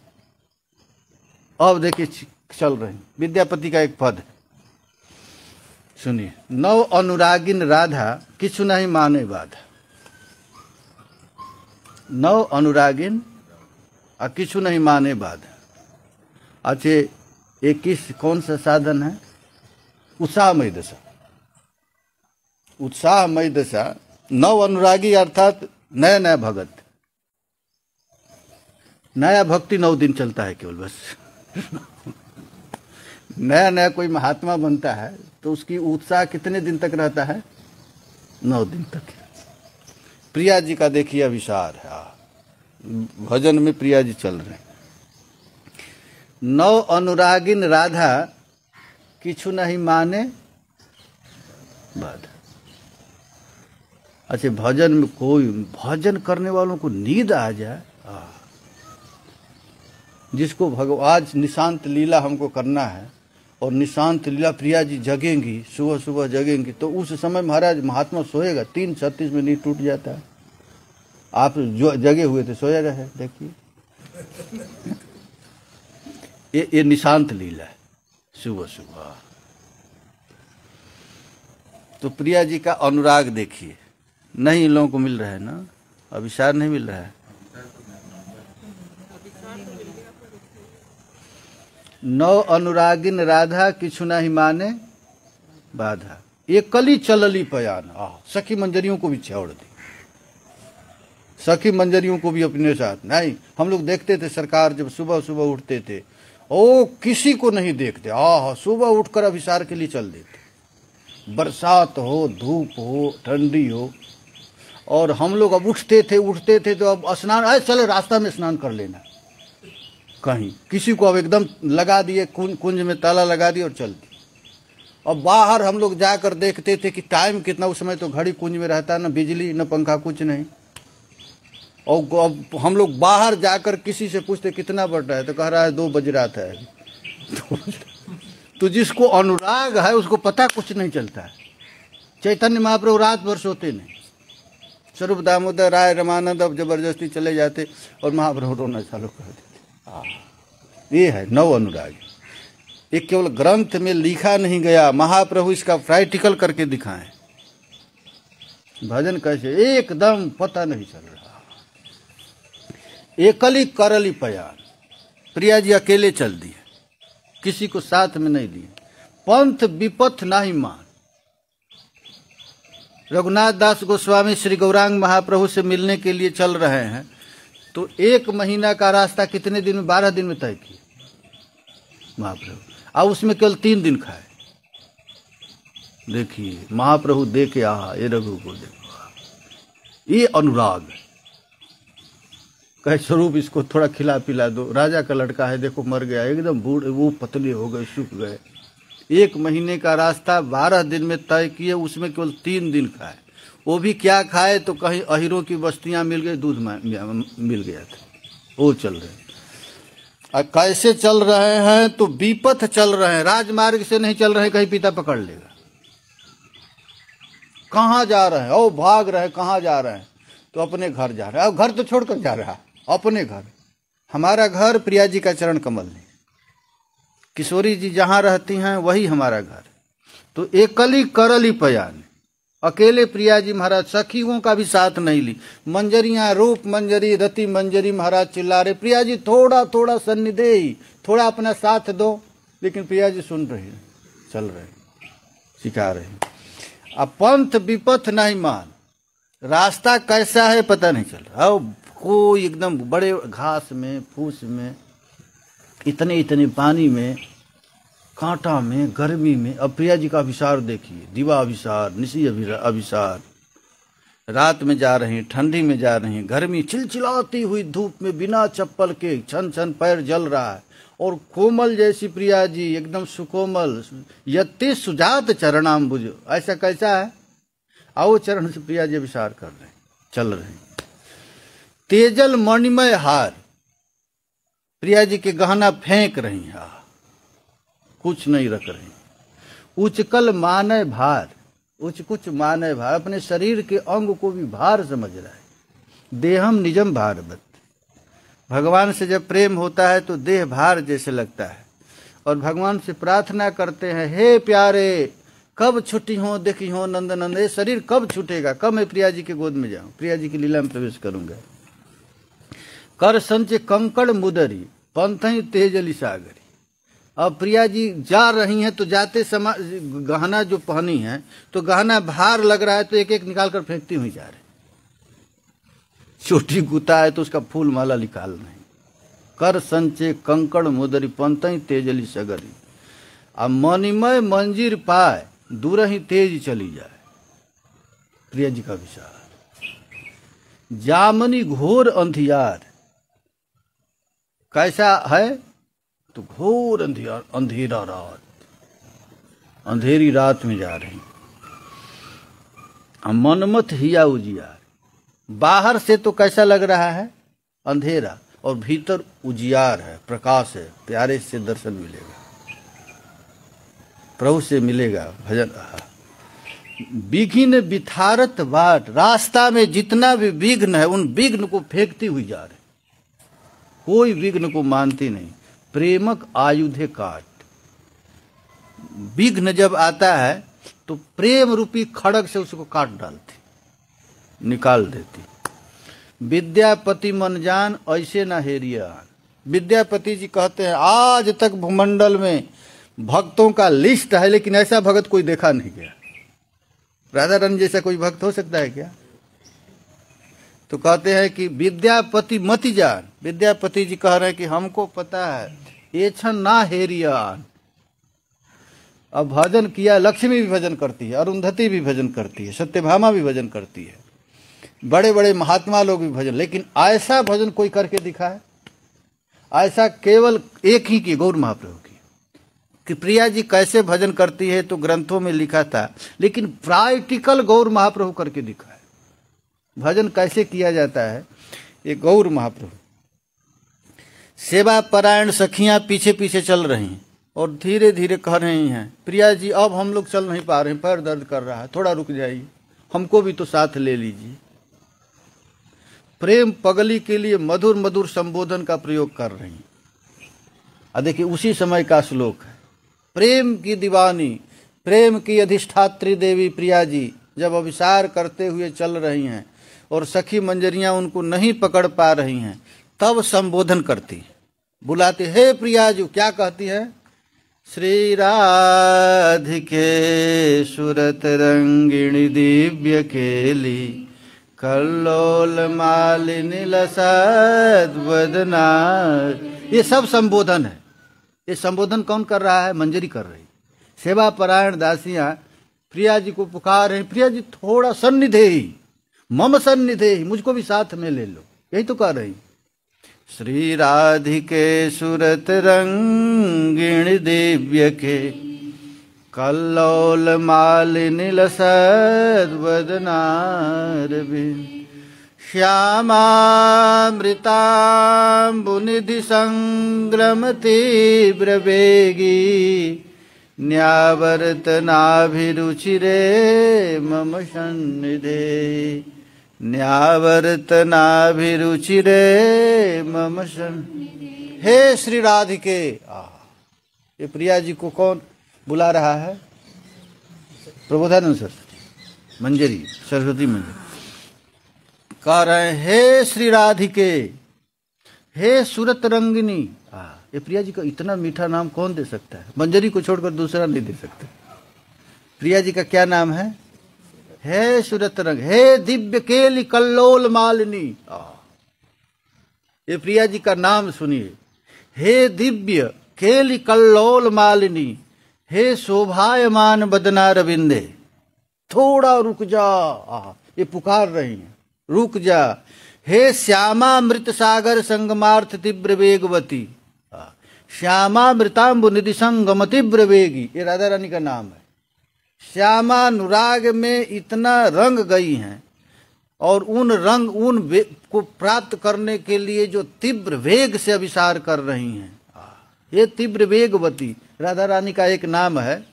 अब देखिए चल रही। विद्यापति का एक पद है, सुनिए, नव अनुरागिन राधा किछु नहीं माने बाधा। नव अनुरागिन और किछु नहीं माने बाधा। अच्छा, ये कौन सा साधन है? उत्साहमय दशा। उत्साहमय दशा, नव अनुरागी अर्थात नया नया भगत। नया भक्ति 9 दिन चलता है केवल, बस। नया नया कोई महात्मा बनता है तो उसकी उत्साह कितने दिन तक रहता है? 9 दिन तक। प्रिया जी का देखिए विचार है, भजन में प्रिया जी चल रहे हैं। नव अनुरागिन राधा किछु नहीं माने बाधा। अच्छा, भजन में कोई भजन करने वालों को नींद आ जाए, जिसको आज निशांत लीला हमको करना है और निशांत लीला प्रिया जी जगेंगी, सुबह सुबह जगेंगी, तो उस समय महाराज महात्मा सोएगा, 3:36 में नींद टूट जाता है। आप जो जगे हुए थे सोया रहे, देखिए ये निशांत लीला है सुबह सुबह। तो प्रिया जी का अनुराग देखिए, नहीं इन लोगों को मिल रहा है ना, अभिसार नहीं मिल रहा है। नौ अनुरागिन राधा किछु नहीं माने बाधा, ये कली चलली पयान। सखी मंजरियों को भी छोड़ दी, सखी मंजरियों को भी अपने साथ नहीं। हम लोग देखते थे सरकार जब सुबह सुबह उठते थे, ओ किसी को नहीं देखते, सुबह उठकर अभिसार के लिए चल देते, बरसात हो, धूप हो, ठंडी हो। और हम लोग अब उठते थे तो अब स्नान, चलो रास्ता में स्नान कर लेना, कहीं किसी को अब एकदम लगा दिए, कुंज में ताला लगा दिए और चल दिए। अब बाहर हम लोग जाकर देखते थे कि टाइम कितना, उस समय तो घड़ी कुंज में रहता, न बिजली न पंखा, कुछ नहीं। और अब हम लोग बाहर जाकर किसी से पूछते कितना बज रहा है, तो कह रहा है 2 बज रहा था। तो जिसको अनुराग है उसको पता कुछ नहीं चलता है। चैतन्य महाप्रभु रात भर सोते नहीं, स्वरूप दामोदर राय रमानंद अब जबरदस्ती चले जाते और महाप्रभु रोना चालू कर देते। ये है नव अनुराग। ये केवल ग्रंथ में लिखा नहीं गया, महाप्रभु इसका प्रैक्टिकल करके दिखाएं। भजन कैसे, एकदम पता नहीं चल रहा। एकली करली पयान, प्रिया जी अकेले चल दिए, किसी को साथ में नहीं लिए। पंथ विपथ नहीं मान, रघुनाथ दास गोस्वामी श्री गौरांग महाप्रभु से मिलने के लिए चल रहे हैं, तो 1 महीना का रास्ता कितने दिन में, 12 दिन में तय किया महाप्रभु, और उसमें केवल 3 दिन खाए। देखिए महाप्रभु देखे, ये रघु को देखो, ये अनुराग। कहे स्वरूप इसको थोड़ा खिला पिला दो, राजा का लड़का है, देखो मर गया, एकदम बूढ़े, वो पतले हो गए, सूख गए। 1 महीने का रास्ता 12 दिन में तय किए, उसमें केवल 3 दिन खाए। वो भी क्या खाए, तो कहीं अहिरों की बस्तियां मिल गई, दूध मिल गया था, वो चल रहे। कैसे चल रहे हैं, तो विपथ चल रहे हैं, राजमार्ग से नहीं चल रहे, कहीं पिता पकड़ लेगा। कहाँ जा रहे हैं, ओ भाग रहे, कहाँ जा रहे हैं, तो अपने घर जा रहे हैं। अब घर तो छोड़कर जा रहा, अपने घर। हमारा घर प्रिया जी का चरण कमल नहीं, किशोरी जी जहाँ रहती हैं वही हमारा घर। तो एकली करली पयान, अकेले प्रिया जी महाराज, सखियों का भी साथ नहीं ली। मंजरियां, रूप मंजरी, रति मंजरी, महाराज चिल्ला रहे, प्रिया जी थोड़ा थोड़ा सन्निधेयी, थोड़ा अपना साथ दो। लेकिन प्रिया जी सुन रही, चल रहे, सिखा रहे। अब पंथ विपथ नहीं मान, रास्ता कैसा है पता नहीं चल रहा। अब कोई एकदम बड़े घास में, फूस में, इतने इतने पानी में, कांटा में, गर्मी में। अब प्रिया जी का अभिसार देखिए, दिवा अभिसार, निशी अभिसार, रात में जा रही, ठंडी में जा रही, गर्मी, चिलचिलाती हुई धूप में, बिना चप्पल के छन छन पैर जल रहा है। और कोमल जैसी प्रिया जी, एकदम सुकोमल, यति सुजात चरणाम्बुज, ऐसा कैसा है। आओ चरण से प्रिया जी अभिसार कर रहे, चल रहे। तेजल मणिमय हार, प्रिया जी के गहना फेंक रही हैं, कुछ नहीं रख रही। उचकल माने भार, उच कुछ माने भार, अपने शरीर के अंग को भी भार समझ रहा है। देहम निजम भारवत, भगवान से जब प्रेम होता है तो देह भार जैसे लगता है। और भगवान से प्रार्थना करते हैं, हे प्यारे कब छुट्टी हो, देखी हो नंद नंद, ये शरीर कब छूटेगा, कब मैं प्रिया जी के गोद में जाऊं, प्रिया जी की लीला में प्रवेश करूंगा। कर संचे कंकड़ मुदरी, पंथई तेजली सागरी। अब प्रिया जी जा रही हैं, तो जाते समय गहना जो पहनी है, तो गहना भार लग रहा है, तो एक एक निकाल कर फेंकती हुई जा रही। छोटी गुता है तो उसका फूल माला निकाल नहीं। कर संचे कंकड़ मुदरी, पंथई तेजली सगरी। अब मणिमय मंजीर पाए, दूर ही तेज चली जाए। प्रिया जी का विचार। जामनी घोर अंधियार, कैसा है, तो घोर अंधेरा रात, अंधेरी रात में जा रही। मनमथ हिया उजियार। बाहर से तो कैसा लग रहा है, अंधेरा, और भीतर उजियार है, प्रकाश है, प्यारे से दर्शन मिलेगा, प्रभु से मिलेगा भजन। विघ्न बिथारत बाट, रास्ता में जितना भी विघ्न है उन विघ्न को फेंकती हुई जा रही, कोई विघ्न को मानती नहीं। प्रेमक आयुधे काट, विघ्न जब आता है तो प्रेम रूपी खड़ग से उसको काट डालती, निकाल देती। विद्यापति मन जान ऐसे ना हेरिया। विद्यापति जी कहते हैं आज तक भूमंडल में भक्तों का लिस्ट है, लेकिन ऐसा भक्त कोई देखा नहीं गया। राधा रानी जैसा कोई भक्त हो सकता है क्या? तो कहते हैं कि विद्यापति मति जान। विद्यापति जी कह रहे हैं कि हमको पता है, ये छन ना हेरियान। अब भजन किया, लक्ष्मी भी भजन करती है, अरुंधति भी भजन करती है, सत्यभामा भी भजन करती है, बड़े बड़े महात्मा लोग भी भजन, लेकिन ऐसा भजन कोई करके दिखा है? ऐसा केवल एक ही की, गौर महाप्रभु की। कि प्रिया जी कैसे भजन करती है तो ग्रंथों में लिखा था, लेकिन प्रैक्टिकल गौर महाप्रभु करके दिखा है। भजन कैसे किया जाता है ये गौर महाप्रभु। सेवा परायण सखियां पीछे पीछे चल रही हैं और धीरे धीरे कह रही हैं, प्रिया जी अब हम लोग चल नहीं पा रहे हैं, पैर दर्द कर रहा है, थोड़ा रुक जाइए, हमको भी तो साथ ले लीजिए। प्रेम पगली के लिए मधुर मधुर संबोधन का प्रयोग कर रही हैं। देखिए उसी समय का श्लोक है। प्रेम की दीवानी, प्रेम की अधिष्ठात्री देवी प्रिया जी जब अभिसार करते हुए चल रही हैं और सखी मंजरियां उनको नहीं पकड़ पा रही हैं, तब संबोधन करती, बुलाती, हे प्रिया जी। क्या कहती है? श्री राधिके सुरत रंगिणी दिव्य केली, कल्लोल मालिनी लसद वदना। ये सब संबोधन है। ये संबोधन कौन कर रहा है? मंजरी कर रही। सेवा परायण दासियां प्रिया जी को पुकार रहे, प्रिया जी थोड़ा सन्निधेहि, मम सन्निधेहि, मुझको भी साथ में ले लो, यही तो कह रही। श्री राधिके सुरत रंगिणी दिव्य के, कल्लोल मालिनी लसद वदनारविंद, श्यामामृताम्बुनिधि संग्रम तीव्र वेगी, न्यावर्तनाभिरुचिरे मम सन्निधे, न्यावर्तनाभिरुचिरे मम सन्निधे। हे श्री राधिके। ये प्रिया जी को कौन बुला रहा है? प्रबोधानंद सरस्वती, मंजरी, सरस्वती मंजरी कह रहे हैं, हे श्री राधिके, हे सुरत रंगिनी। ये प्रिया जी का इतना मीठा नाम कौन दे सकता है? मंजरी को छोड़कर दूसरा नहीं दे सकता। प्रिया जी का क्या नाम है? हे सुरत रंग, हे दिव्य केली कल्लोल मालिनी। ये प्रिया जी का नाम सुनिए, हे दिव्य केली कल्लोल मालिनी, हे शोभायमान बदना रविंदे। थोड़ा रुक जा, ये पुकार रही हैं, रुक जा। हे श्यामा मृत सागर संगमार्थ तीव्र वेगवती, श्यामा मृतांबु निधि संगम तीव्र वेगी। ये राधा रानी का नाम है। श्यामा अनुराग में इतना रंग गई हैं और उन रंग उन को प्राप्त करने के लिए जो तीव्र वेग से अभिसार कर रही हैं, ये तीव्र वेगवती राधा रानी का एक नाम है।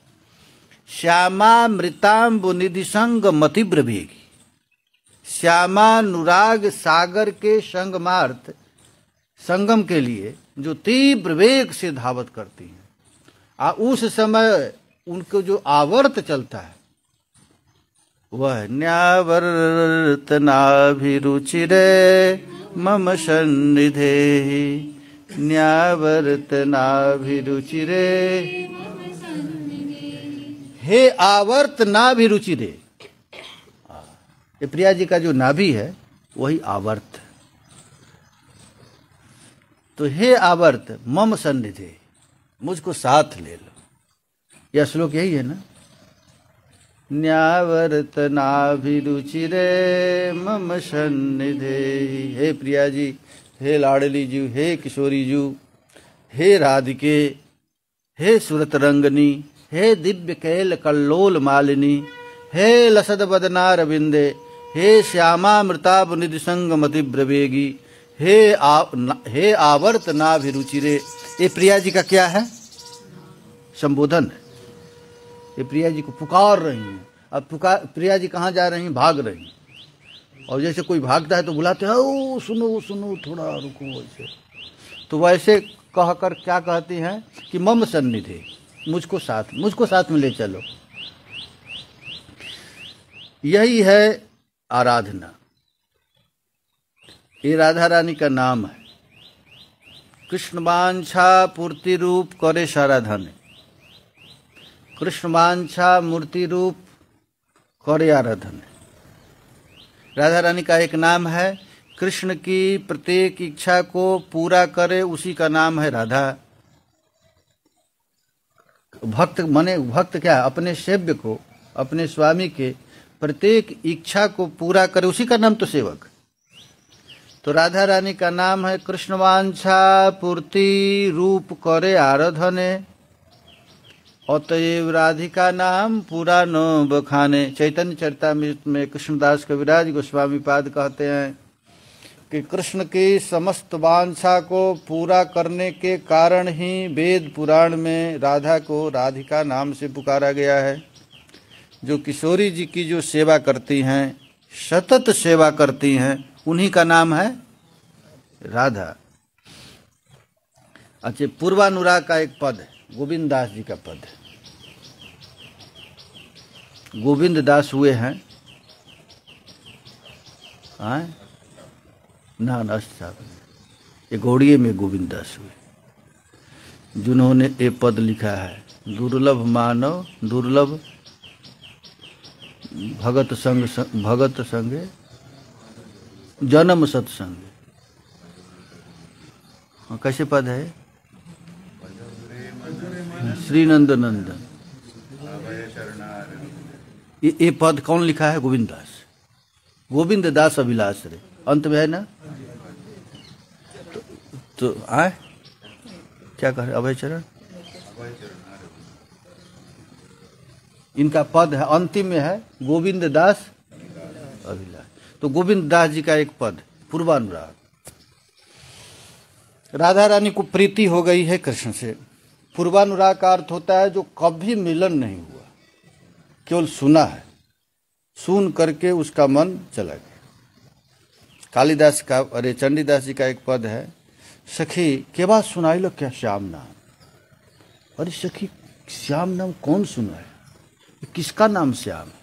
श्यामा मृतांबु निधि संगम तीव्र वेगी, श्यामानुराग सागर के संगमार्थ, संगम के लिए जो तीव्र वेग से धावत करती हैं। उस समय उनको जो आवर्त चलता है वह न्यावर्तनाभिरुचिरे मम सन्निधेहि, न्यावर्तनाभिरुचिरे। हे आवर्त नाभिरुचिरे। ये प्रिया जी का जो नाभि है वही आवर्त। तो हे आवर्त मम सन्निधे, मुझको साथ ले लो। यह श्लोक यही है ना? न्यावर्तनाभिरुचिरे मम सन्निधे। हे प्रिया जी, हे लाडली जी, हे किशोरी जी, हे राधिके, हे सुरत रंगनी, हे दिव्य कैल कल्लोल मालिनी, हे लसद बदनार बिंदे, हे श्यामा मृताब निधि संग मति ब्रवेगी, हे आवर्त नाभिरुचिरे। ये प्रिया जी का क्या है? संबोधन है। ये प्रिया जी को पुकार रही हैं। अब प्रिया जी कहाँ जा रही हैं? भाग रही हैं। और जैसे कोई भागता है तो बुलाते हैं, ओ सुनो सुनो थोड़ा रुको। वैसे तो वैसे कहकर क्या कहती हैं कि मम सन्निधि, मुझको साथ में ले चलो। यही है आराधना। ये राधा रानी का नाम है। कृष्ण वांछा पूर्ति रूप करे साराधन। कृष्ण वांछा मूर्ति रूप करे आराधन। राधा रानी का एक नाम है। कृष्ण की प्रत्येक इच्छा को पूरा करे, उसी का नाम है राधा। भक्त माने भक्त क्या है? अपने सेव्य को, अपने स्वामी के प्रत्येक इच्छा को पूरा करे, उसी का नाम तो सेवक। तो राधा रानी का नाम है कृष्ण वांछा पूर्ति रूप करे आराधने, अतएव राधिका नाम पूरा न बखाने। चैतन्य चरितामृत में कृष्णदास कविराज गोस्वामी पाद कहते हैं कि कृष्ण की समस्त वांछा को पूरा करने के कारण ही वेद पुराण में राधा को राधिका नाम से पुकारा गया है। जो किशोरी जी की जो सेवा करती हैं, सतत सेवा करती हैं, उन्हीं का नाम है राधा। अच्छा, पूर्वानुराग का एक पद है, गोविंद दास जी का पद है। गोविंद दास हुए हैं ना साहब, ये गौड़िये में गोविंद दास हुए, जिन्होंने ये पद लिखा है, दुर्लभ मानव दुर्लभ भगत संगे जन्म सत्संग। कैसे पद है? श्री नंद नंदन। ये पद कौन लिखा है? गोविंद दास। गोविंद दास अभिलाष रे, अंत में है ना। तो आए क्या कह रहे? अभय चरण इनका पद है, अंतिम में है गोविंद दास अभिलाष। तो गोविंद दास जी का एक पद, पूर्वानुराग। राधा रानी को प्रीति हो गई है कृष्ण से। पूर्वानुराग का अर्थ होता है जो कभी मिलन नहीं हुआ, केवल सुना है, सुन करके उसका मन चला गया। कालिदास का, अरे चंडीदास जी का एक पद है, सखी केवा सुनाई लो क्या श्याम नाम। अरे सखी, श्याम नाम कौन सुना है? किसका नाम श्याम है?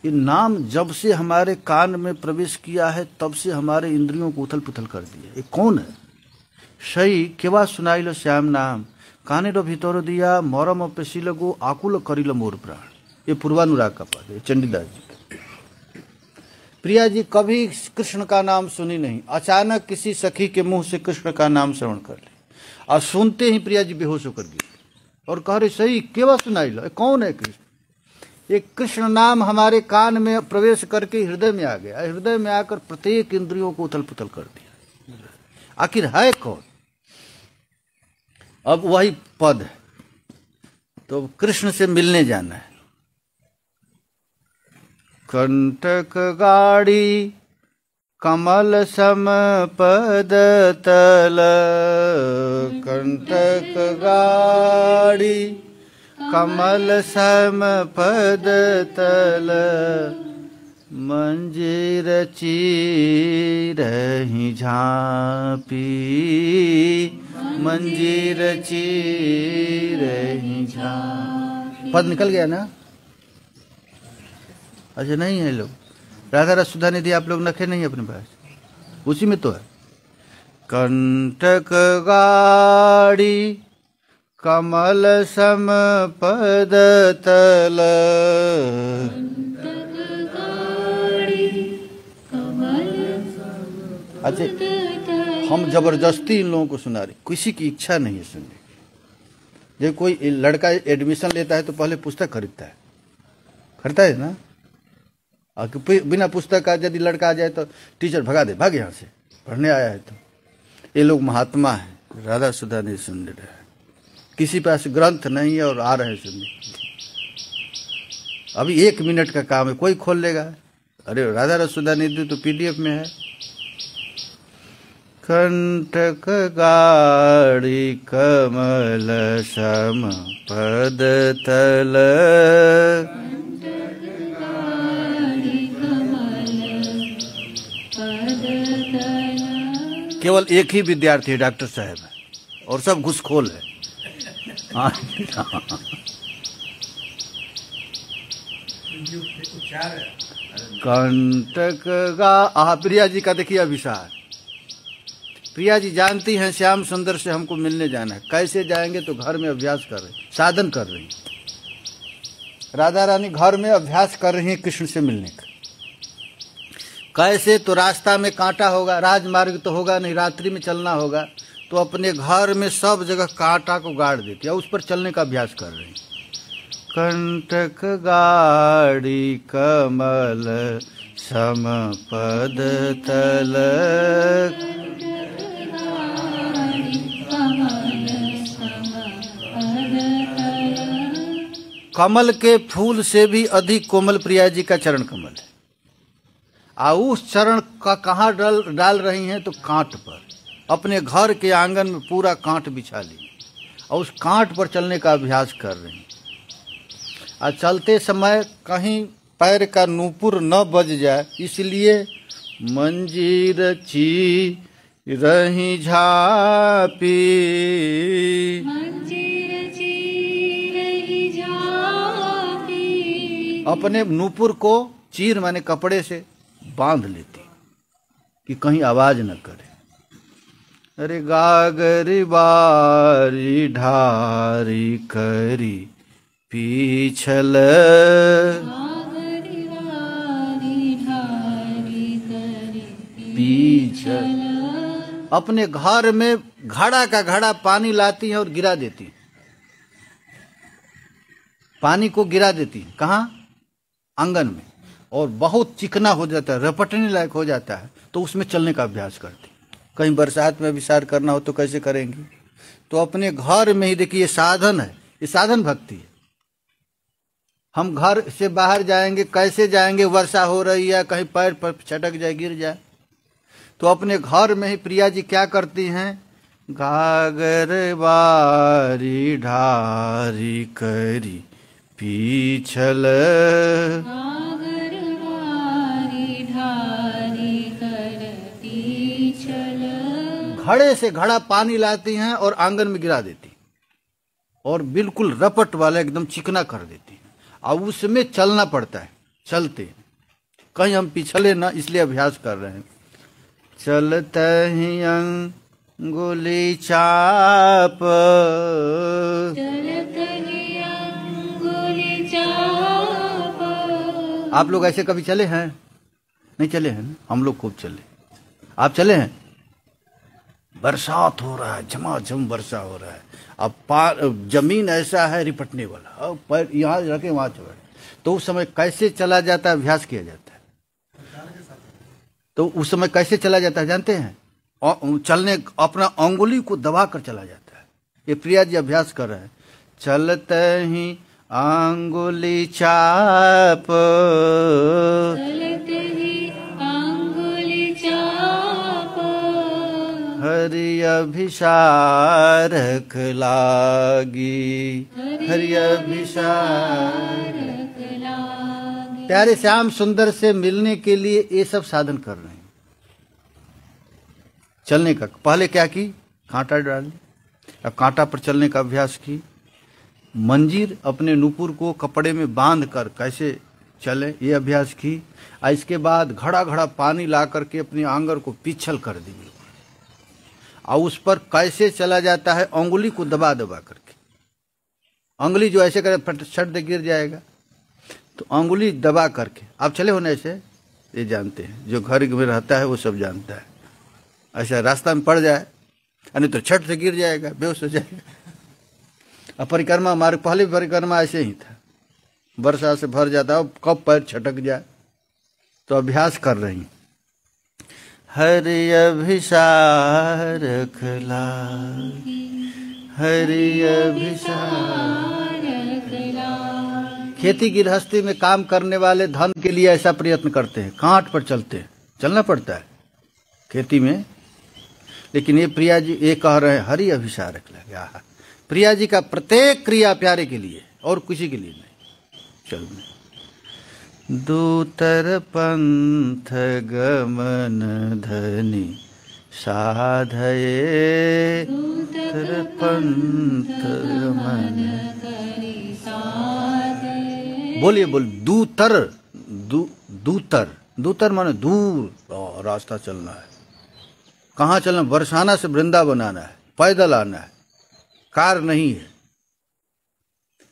ये नाम जब से हमारे कान में प्रवेश किया है तब से हमारे इंद्रियों को उथल पुथल कर दिया। ये कौन है? सही केवा सुनाई लो श्याम नाम, काने रो भीतर दिया मरम पेशील गो आकुल करिल मोर प्राण। ये पूर्वानुराग का पद है, चंडीदास जी का। प्रिया जी कभी कृष्ण का नाम सुनी नहीं, अचानक किसी सखी के मुंह से कृष्ण का नाम श्रवण कर ली और सुनते ही प्रिया जी बेहोश होकर गिरी और कह रहे सही केवा सुनाई लो, कौन है कृष्ण? ये कृष्ण नाम हमारे कान में प्रवेश करके हृदय में आ गया, हृदय में आकर प्रत्येक इंद्रियों को उथल पुथल कर दिया। आखिर है कौन? अब वही पद है, तो कृष्ण से मिलने जाना है। कंटक गाड़ी कमल सम पद तल, कंटक गाड़ी कमल सम पद तल, मंजीर चीरहि झांपी, मंजीर चीरहि झांपी। पद निकल गया ना? अच्छा नहीं है लोग, राधा रस सुधा निधि आप लोग नखे नहीं अपने पास, उसी में तो है। कंटक गाड़ी कमल सम पद तल, अच्छा हम जबरदस्ती इन लोगों को सुना रहे, किसी की इच्छा नहीं है सुनने। जब कोई लड़का एडमिशन लेता है तो पहले पुस्तक खरीदता है ना, बिना पुस्तक का यदि लड़का आ जाए तो टीचर भगा दे, भाग यहाँ से, पढ़ने आया है। तो ये लोग महात्मा हैं, राधा सुधा नहीं सुन रहे हैं, किसी पास ग्रंथ नहीं है और आ रहे हैं सुनने। अभी 1 मिनट का काम है, कोई खोल लेगा। अरे राधा रसुदा निधि तो PDF में है। कंटक गाढ़ी कमल सम पद तल, केवल एक ही विद्यार्थी है, डॉक्टर साहब है, और सब घुसखोर है। कंटक गा प्रिया जी का देखिए अभिसार। प्रिया जी जानती हैं श्याम सुंदर से हमको मिलने जाना है। कैसे जाएंगे? तो घर में अभ्यास कर रहे, साधन कर रही। राधा रानी घर में अभ्यास कर रही हैं कृष्ण से मिलने का। कैसे? तो रास्ता में कांटा होगा, राजमार्ग तो होगा नहीं, रात्रि में चलना होगा, तो अपने घर में सब जगह कांटा को गाड़ देती है, उस पर चलने का अभ्यास कर रही। कंटक गाड़ी कमल सम पद तल, कमल के फूल से भी अधिक कोमल प्रिया जी का चरण कमल है। उस चरण का कहाँ डाल रही हैं? तो कांट पर। अपने घर के आंगन में पूरा कांट बिछा ली और उस कांट पर चलने का अभ्यास कर रही। और चलते समय कहीं पैर का नूपुर न बज जाए, इसलिए मंजीर ची रही झापी, अपने नूपुर को चीर माने कपड़े से बांध लेती कि कहीं आवाज न करे। अरे गागरी बारी ढारी करी पीछल, पीछल अपने घर में घड़ा का घड़ा पानी लाती है और गिरा देती है। पानी को गिरा देती है कहाँ? आंगन में, और बहुत चिकना हो जाता है, रपटने लायक हो जाता है, तो उसमें चलने का अभ्यास करती। कहीं बरसात में विचार करना हो तो कैसे करेंगी? तो अपने घर में ही देखिए, ये साधन है, ये साधन भक्ति है। हम घर से बाहर जाएंगे, कैसे जाएंगे? वर्षा हो रही है, कहीं पैर पर छटक जाए, गिर जाए, तो अपने घर में ही प्रिया जी क्या करती हैं? गागर बारी ढारी करी पीछल, घड़े से घड़ा पानी लाती हैं और आंगन में गिरा देती और बिल्कुल रपट वाला एकदम चिकना कर देती, और उसमें चलना पड़ता है। चलते कहीं हम पिछले ना, इसलिए अभ्यास कर रहे हैं। चलते ही अंगुली चाप, आप लोग ऐसे कभी चले हैं? नहीं चले हैं? हम लोग खूब चले। आप चले हैं? बरसात हो रहा है, झमाझम वर्षा हो रहा है, अब जमीन ऐसा है रिपटने वाला, अब पैर यहाँ रखे वहां चढ़े, तो उस समय कैसे चला जाता है? अभ्यास किया जाता है। तो उस समय कैसे चला जाता है जानते हैं? चलने अपना अंगुली को दबा कर चला जाता है। ये प्रिया जी अभ्यास कर रहे हैं। चलते ही अंगुली चाप, हरि अभिसारक लागी, हरि अभिसारक लागी। प्यारे श्याम सुंदर से मिलने के लिए ये सब साधन कर रहे हैं। चलने का पहले क्या की? कांटा डाल दी, अब कांटा पर चलने का अभ्यास की। मंजीर अपने नूपुर को कपड़े में बांध कर कैसे चले, ये अभ्यास की। इसके बाद घड़ा घड़ा पानी ला करके अपने आंगन को पिछल कर दी, और उस पर कैसे चला जाता है? अंगुली को दबा दबा करके। अंगुली जो ऐसे करे फट छट दे गिर जाएगा, तो अंगुली दबा करके। आप चले हो ना ऐसे? ये जानते हैं, जो घर में रहता है वो सब जानता है। ऐसा रास्ता में पड़ जाए, नहीं तो छट से गिर जाएगा, बेहोश हो जाएगा। अब परिक्रमा मार्ग, पहले परिक्रमा ऐसे ही था, वर्षा से भर जाता, कब पैर छटक जाए। तो अभ्यास कर रही। हरि अभिसारक लागी, हरि अभिसारक लागी। खेती गृहस्थी में काम करने वाले धन के लिए ऐसा प्रयत्न करते हैं, कांट पर चलते हैं, चलना पड़ता है खेती में। लेकिन ये प्रिया जी ये कह रहे हैं हरि अभिसारक लगा, प्रिया जी का प्रत्येक क्रिया प्यारे के लिए और किसी के लिए नहीं। चल दूतर पंथ गमन धनी साधये, दूतर पंथ गमन बोलिए बोल दूतर, दूतर दूतर माने दूर रास्ता चलना है। कहाँ चलना? बरसाना से वृंदावन आना है, पैदल आना है, कार नहीं है।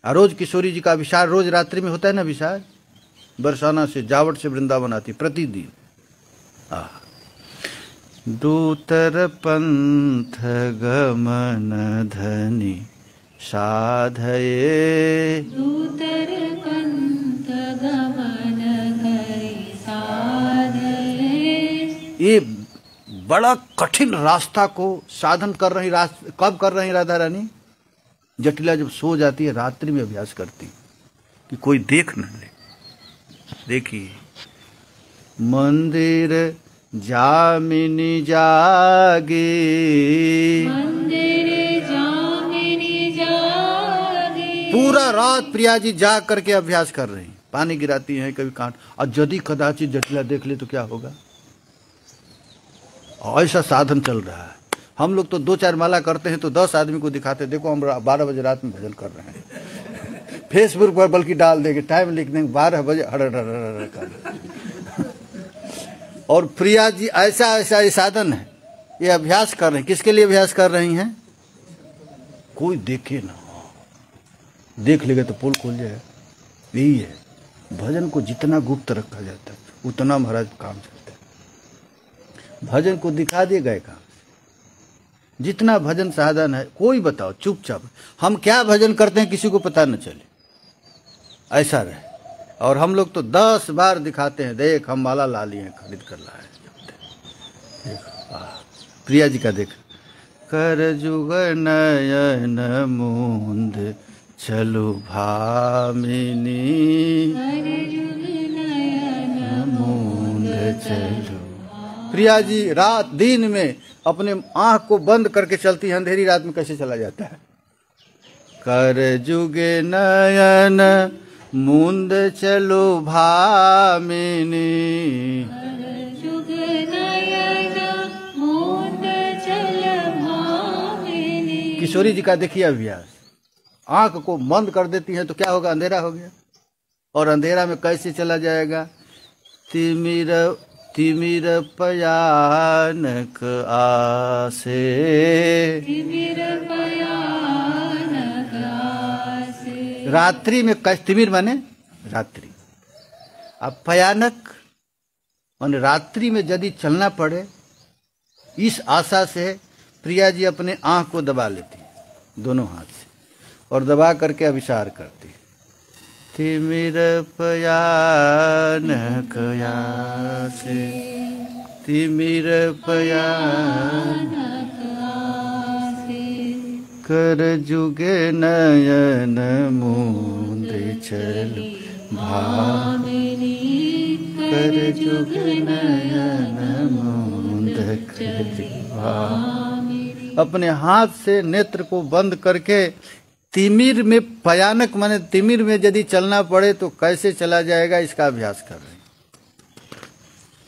रोज किशोरी जी का विचार रोज रात्रि में होता है ना विचार, बरसाना से जावट से वृंदावन आती प्रतिदिन। दूतर पंथ गमन धनी साधये, दूतर पंथ गमन धनी साधये। ये बड़ा कठिन रास्ता को साधन कर रही, कब कर रही राधा रानी? जटिला जब सो जाती है रात्रि में अभ्यास करती कि कोई देख न ले। देखिए मंदिर जामिनी जागे, मंदिर जामिनी जागे। पूरा रात प्रिया जी जाग करके अभ्यास कर रही, पानी गिराती हैं, कभी कांट। और यदि कदाचित जटिला देख ले तो क्या होगा? ऐसा साधन चल रहा है। हम लोग तो 2-4 माला करते हैं तो 10 आदमी को दिखाते, देखो हम 12 बजे रात में भजन कर रहे हैं। फेसबुक पर बल्कि डाल देंगे, टाइम लिख देंगे 12 बजे कर। और प्रिया जी ऐसा ऐसा ये साधन है, ये अभ्यास कर रहे हैं। किसके लिए अभ्यास कर रही हैं? कोई देखे ना, देख लेगा तो पोल खोल जाए। यही है भजन को जितना गुप्त रखा जाता है उतना महाराज काम चलता है। भजन को दिखा दिए गए काम, जितना भजन साधन है कोई बताओ चुपचाप हम क्या भजन करते हैं किसी को पता न चले, ऐसा रहे। और हम लोग तो 10 बार दिखाते हैं, देख हम माला ला लिए खरीद कर लाए। प्रिया जी का देख, कर जुग नयन मूंद चलो भामिनी, मूंद चलो। प्रिया जी रात दिन में अपने आंख को बंद करके चलती है, अंधेरी रात में कैसे चला जाता है। कर जुगे नयन मूंद चलो भामिनी, किशोरी जी का देखिए अभ्यास, आंख को बंद कर देती है तो क्या होगा? अंधेरा हो गया। और अंधेरा में कैसे चला जाएगा? तिमिर तिमिर पयानक आसे, तिमिर पयानक आसे। रात्रि में तिमिर माने रात्रि, अब पयानक माने रात्रि में यदि चलना पड़े, इस आशा से प्रिया जी अपने आंख को दबा लेती दोनों हाथ से और दबा करके अभिसार करती। तिमिर पयानक आसे, तिमिर पयानक आसे। कर जुगे नयन मूंद चलो भामिनी, कर जुगे नयन मूंद चलो भामिनी। अपने हाथ से नेत्र को बंद करके तिमिर में, भयानक माने तिमिर में यदि चलना पड़े तो कैसे चला जाएगा, इसका अभ्यास कर रहे हैं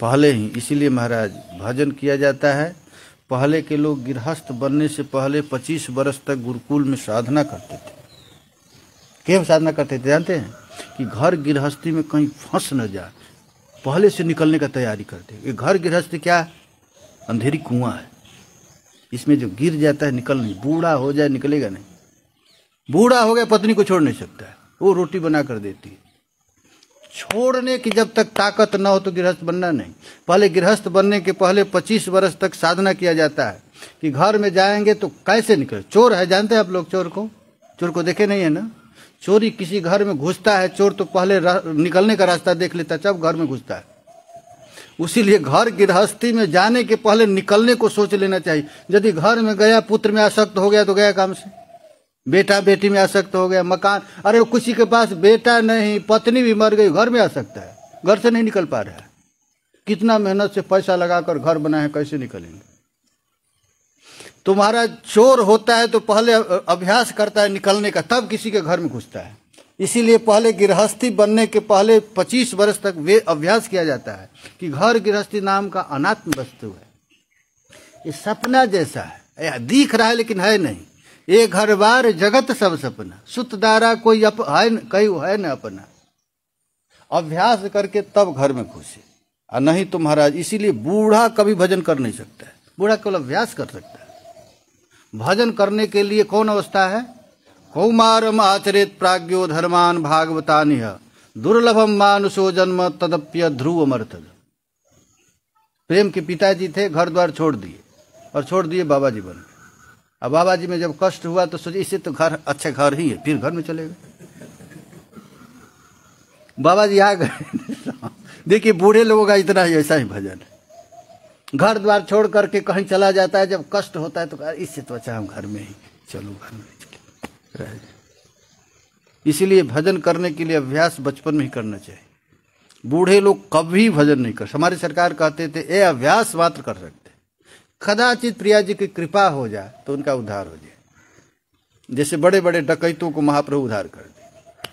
पहले ही। इसीलिए महाराज भजन किया जाता है। पहले के लोग गृहस्थ बनने से पहले 25 वर्ष तक गुरुकुल में साधना करते थे। क्यों साधना करते थे जानते हैं? कि घर गृहस्थी में कहीं फंस न जाए, पहले से निकलने का तैयारी करते। ये घर गृहस्थी क्या? अंधेरी कुआं है, इसमें जो गिर जाता है निकल नहीं, बूढ़ा हो जाए निकलेगा नहीं। बूढ़ा हो गया पत्नी को छोड़ नहीं सकता है, वो रोटी बना कर देती है। छोड़ने की जब तक ताकत ना हो तो गृहस्थ बनना नहीं। पहले गृहस्थ बनने के पहले 25 वर्ष तक साधना किया जाता है कि घर में जाएंगे तो कैसे निकले। चोर है, जानते हैं आप लोग चोर को? चोर को देखे नहीं है ना? चोरी किसी घर में घुसता है चोर तो पहले निकलने का रास्ता देख लेता है, जब घर में घुसता है। उसीलिए घर गृहस्थी में जाने के पहले निकलने को सोच लेना चाहिए। यदि घर में गया पुत्र में आसक्त हो गया तो गया काम से, बेटा बेटी में आसक्त हो गया, मकान, अरे किसी के पास बेटा नहीं, पत्नी भी मर गई, घर में आ सकता है, घर से नहीं निकल पा रहा है। कितना मेहनत से पैसा लगाकर घर बनाए हैं, कैसे निकलेंगे? तुम्हारा चोर होता है तो पहले अभ्यास करता है निकलने का, तब किसी के घर में घुसता है। इसीलिए पहले गृहस्थी बनने के पहले 25 वर्ष तक वे अभ्यास किया जाता है कि घर गृहस्थी नाम का अनात्म वस्तु है, ये सपना जैसा है, दिख रहा है लेकिन है नहीं। ये घर बार जगत सब सपना, सुत दारा कोई है न अपना। अभ्यास करके तब घर में घुसे, और नहीं तो महाराज, इसीलिए बूढ़ा कभी भजन कर नहीं सकता है, बूढ़ा केवल अभ्यास कर सकता है। भजन करने के लिए कौन अवस्था है? कौमारम आचरेत प्राज्ञो धर्मान भागवतानिह दुर्लभम मानुषो जन्म तदप्य ध्रुव अमर्तद। प्रेम के पिताजी थे, घर द्वार छोड़ दिए और छोड़ दिए बाबा जी बन। अब बाबा जी में जब कष्ट हुआ तो सोचे इससे तो घर अच्छा घर ही है, फिर घर में चले गए। बाबा जी आ गए। देखिए बूढ़े लोगों का इतना ही ऐसा ही भजन है, घर द्वार छोड़ करके कहीं चला जाता है, जब कष्ट होता है तो इससे तो अच्छा हम घर में ही चलो, घर में रह। इसीलिए भजन करने के लिए अभ्यास बचपन में ही करना चाहिए। बूढ़े लोग कभी भजन नहीं कर, हमारी सरकार कहते थे ये अभ्यास मात्र कर सकते, कदाचित प्रिया जी की कृपा हो जाए तो उनका उद्धार हो जाए। जैसे बड़े बड़े डकैतों को महाप्रभु उद्धार कर दे,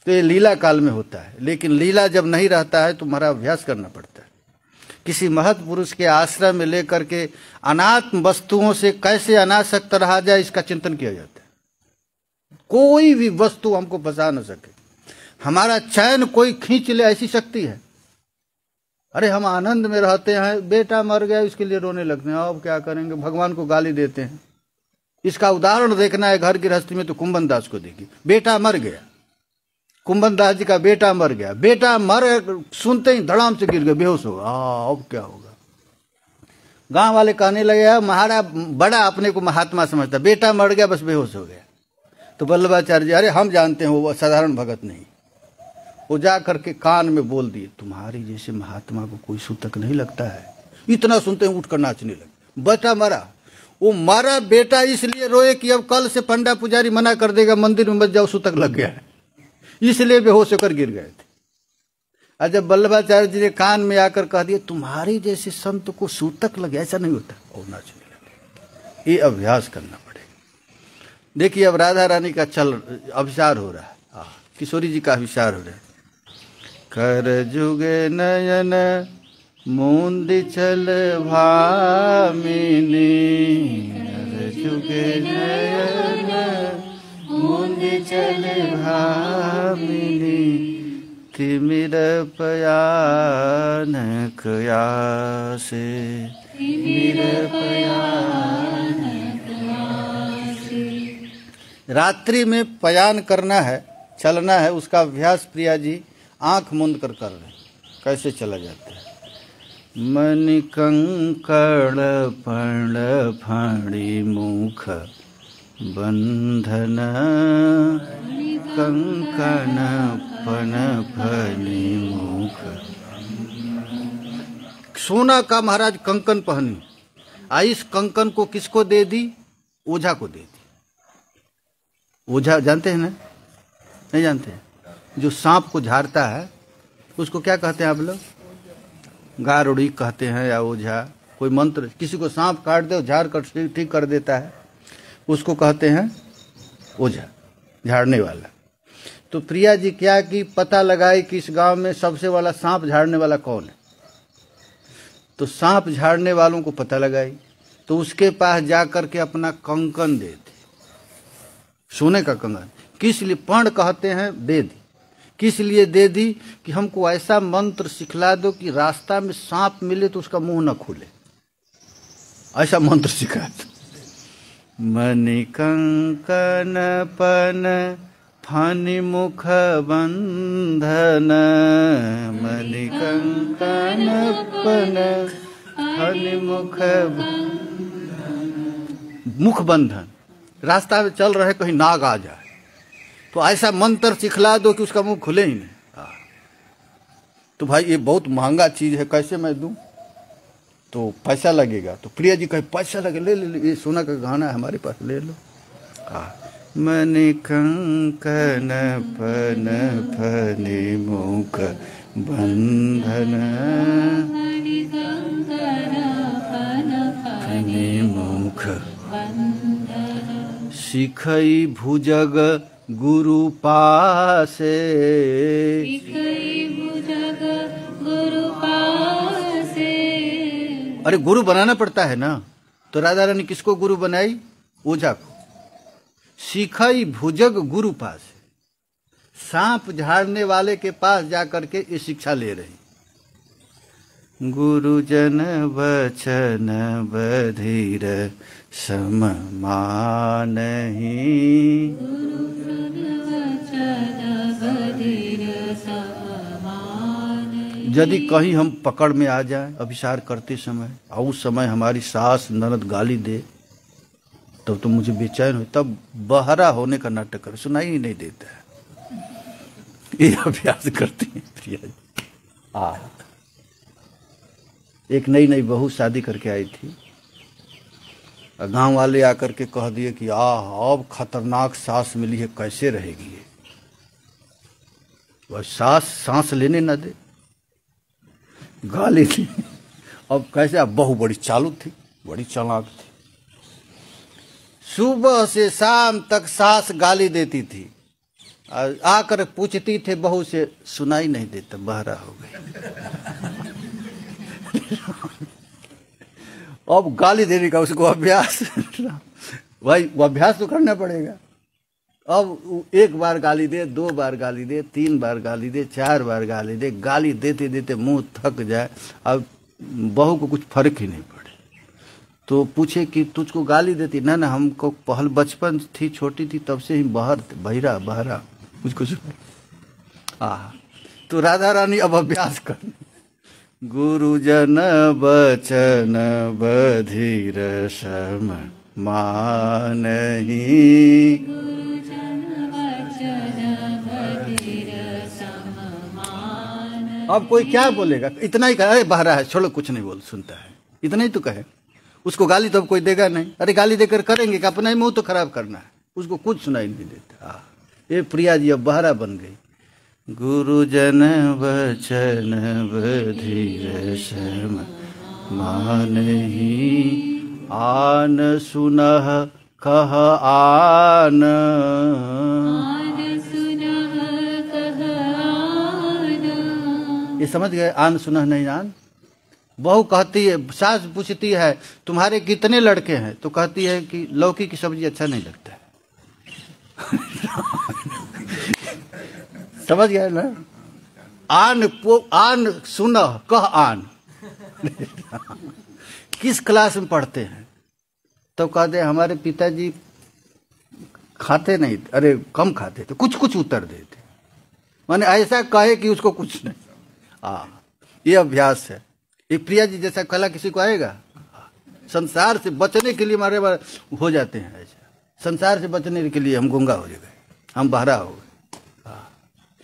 तो ये लीला काल में होता है, लेकिन लीला जब नहीं रहता है तो हमारा अभ्यास करना पड़ता है। किसी महत पुरुष के आश्रय में लेकर के अनात्म वस्तुओं से कैसे अनासक्त रहा जाए, इसका चिंतन किया जाता है। कोई भी वस्तु हमको फंसा न सके, हमारा चैन कोई खींच ले, ऐसी शक्ति है। अरे हम आनंद में रहते हैं, बेटा मर गया इसके लिए रोने लगते हैं, अब क्या करेंगे, भगवान को गाली देते हैं। इसका उदाहरण देखना है घर गृहस्थी में तो कुंभन दास को देखिए, बेटा मर गया, कुंभन दास जी का बेटा मर गया, बेटा मर सुनते ही धड़ाम से गिर गए, बेहोश हो गया। अब क्या होगा? गांव वाले कहने लगे महाराज बड़ा अपने को महात्मा समझता, बेटा मर गया बस बेहोश हो गया। तो वल्लभाचार्य जी, अरे हम जानते हैं वो साधारण भगत नहीं। वो जा करके कान में बोल दिए, तुम्हारी जैसे महात्मा को कोई सूतक नहीं लगता है। इतना सुनते हैं उठकर नाचने लगे। बेटा मरा, वो मारा बेटा इसलिए रोए कि अब कल से पंडा पुजारी मना कर देगा मंदिर में मत जाओ, सूतक लग गया है, इसलिए बेहोश होकर गिर गए थे। और जब वल्लभाचार्य जी ने कान में आकर कह दिया तुम्हारी जैसे संत को सूतक लगे, ऐसा नहीं होता, और नाचने लगे। ये अभ्यास करना पड़ेगा। देखिए अब राधा रानी का अभिसार हो रहा है, किशोरी जी का अभिसार हो रहा है। कर जुगे नयन मूंदी चल भामिनी, कर जुगे नयन मूंदी चल भामिनी, तिमिर पयान कयासे, तिमिर पयान कयासे। रात्रि में पयान करना है, चलना है, उसका अभ्यास प्रिया जी आंख मूंद कर रहे हैं। कैसे चला जाता है? मनि कंकण पण फणी मुख बंधन, कंकण पण फणी मुख। सोना का महाराज कंकन पहनी, इस कंकन को किसको दे दी? ओझा को दे दी। ओझा जानते हैं ना? नहीं जानते हैं? जो सांप को झाड़ता है उसको क्या कहते हैं आप लोग? गारुड़ी कहते हैं या ओझा। कोई मंत्र, किसी को सांप काट दे झाड़ कर ठीक कर देता है, उसको कहते हैं ओझा, झाड़ने वाला। तो प्रिया जी क्या की पता लगाई कि इस गांव में सबसे वाला सांप झाड़ने वाला कौन है। तो सांप झाड़ने वालों को पता लगाई, तो उसके पास जाकर के अपना कंकन दे दी, सोने का कंकन। किस लिए? पण कहते हैं दे दी। किस लिए दे दी? कि हमको ऐसा मंत्र सिखला दो कि रास्ता में सांप मिले तो उसका मुंह न खुले, ऐसा मंत्र सिखा दो। मणि कंकन पन फनि मुख बंधन, मणि कंकन पन फनि मुख बंधन। रास्ता में चल रहे कहीं नाग आ जाए तो ऐसा मंत्र सिखला दो कि उसका मुंह खुले ही नहीं। तो भाई ये बहुत महंगा चीज है, कैसे मैं दूं? तो पैसा लगेगा। तो प्रिया जी कहे पैसा लगे, ले ले, ये सोना का गहना है हमारे पास, ले लो। मणि कंकन फन फनि मुख बंधन फनि मुख शिखई भुजग गुरु पासे अरे गुरु बनाना पड़ता है ना, तो राधा रानी किसको गुरु बनाई? ओझा को। शिखई भुजग गुरु पास, सांप झाड़ने वाले के पास जाकर के ये शिक्षा ले रही। गुरुजन वचन बधिर सम मानहि, यदि कहीं हम पकड़ में आ जाए अभिसार करते समय और उस समय हमारी सास ननद गाली दे तब तो मुझे बेचैन हो, तब बहरा होने का नाटक कर, सुनाई ही नहीं देता है। ये अभ्यास करते हैं प्रिया जी। एक नई नई बहू शादी करके आई थी, गांव वाले आकर के कह दिए कि अब खतरनाक सास मिली है, कैसे रहेगी ये, वह सास सांस लेने न दे, गाली थी। अब कैसे? अब बहू बड़ी चालू थी, बड़ी चालाक थी, सुबह से शाम तक सास गाली देती थी, आकर पूछती थे बहू से, सुनाई नहीं देता, बहरा हो गई। अब गाली देने का उसको अभ्यास भाई वो अभ्यास तो करना पड़ेगा। अब एक बार गाली दे, 2 बार गाली दे, 3 बार गाली दे, 4 बार गाली दे, गाली देते देते मुंह थक जाए, अब बहू को कुछ फर्क ही नहीं पड़े। तो पूछे कि तुझको गाली देती? ना ना, हमको पहल बचपन थी, छोटी थी तब से ही बहरा बहरा मुझको तो राधा रानी अब अभ्यास कर। गुरुजन बचन बधिर सम मानहि, अब कोई क्या बोलेगा? इतना ही कहे, बहरा है, छोड़ो, कुछ नहीं बोल, सुनता है, इतना ही तो कहे। उसको गाली तो अब कोई देगा नहीं। अरे गाली देकर करेंगे कि अपना ही मुंह तो खराब करना है, उसको कुछ सुनाई नहीं देता। ये प्रिया जी अब बहरा बन गई। गुरुजन वचन बधिर सम मानहि, आन सुनह कह आन, ये समझ गए? आन सुनह नहीं आन। बहू कहती है, सास पूछती है तुम्हारे कितने लड़के हैं, तो कहती है कि लौकी की सब्जी अच्छा नहीं लगता है। समझ गए ना? आन सुनह कह आन। किस क्लास में पढ़ते हैं? तो कहते हमारे पिताजी खाते नहीं, अरे कम खाते थे, कुछ कुछ उत्तर देते, माने ऐसा कहे कि उसको कुछ नहीं। ये अभ्यास है। एक प्रिया जी जैसा कला किसी को आएगा? संसार से बचने के लिए हमारे हो जाते हैं ऐसा, संसार से बचने के लिए हम गूंगा हो गए, हम बहरा हो गए,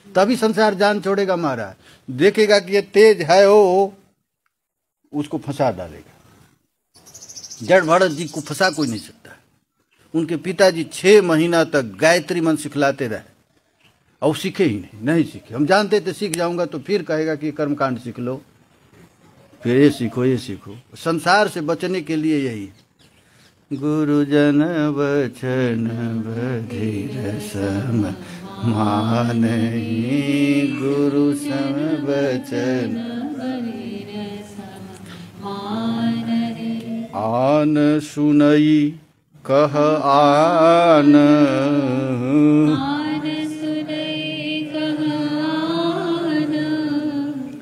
तभी संसार जान छोड़ेगा महाराज। देखेगा कि ये तेज है, वो उसको फंसा डालेगा। जड़ भरत जी को फंसा कोई नहीं सकता। उनके पिताजी 6 महीना तक गायत्री मंत्र सिखलाते रहे और सीखे ही नहीं सीखे। हम जानते थे सीख जाऊंगा तो फिर कहेगा कि कर्मकांड सीख लो, फिर ये सीखो ये सीखो। संसार से बचने के लिए यही। गुरुजन वचन बधिर सम मानहि, गुरु सम वचन आन सुनई कह आन।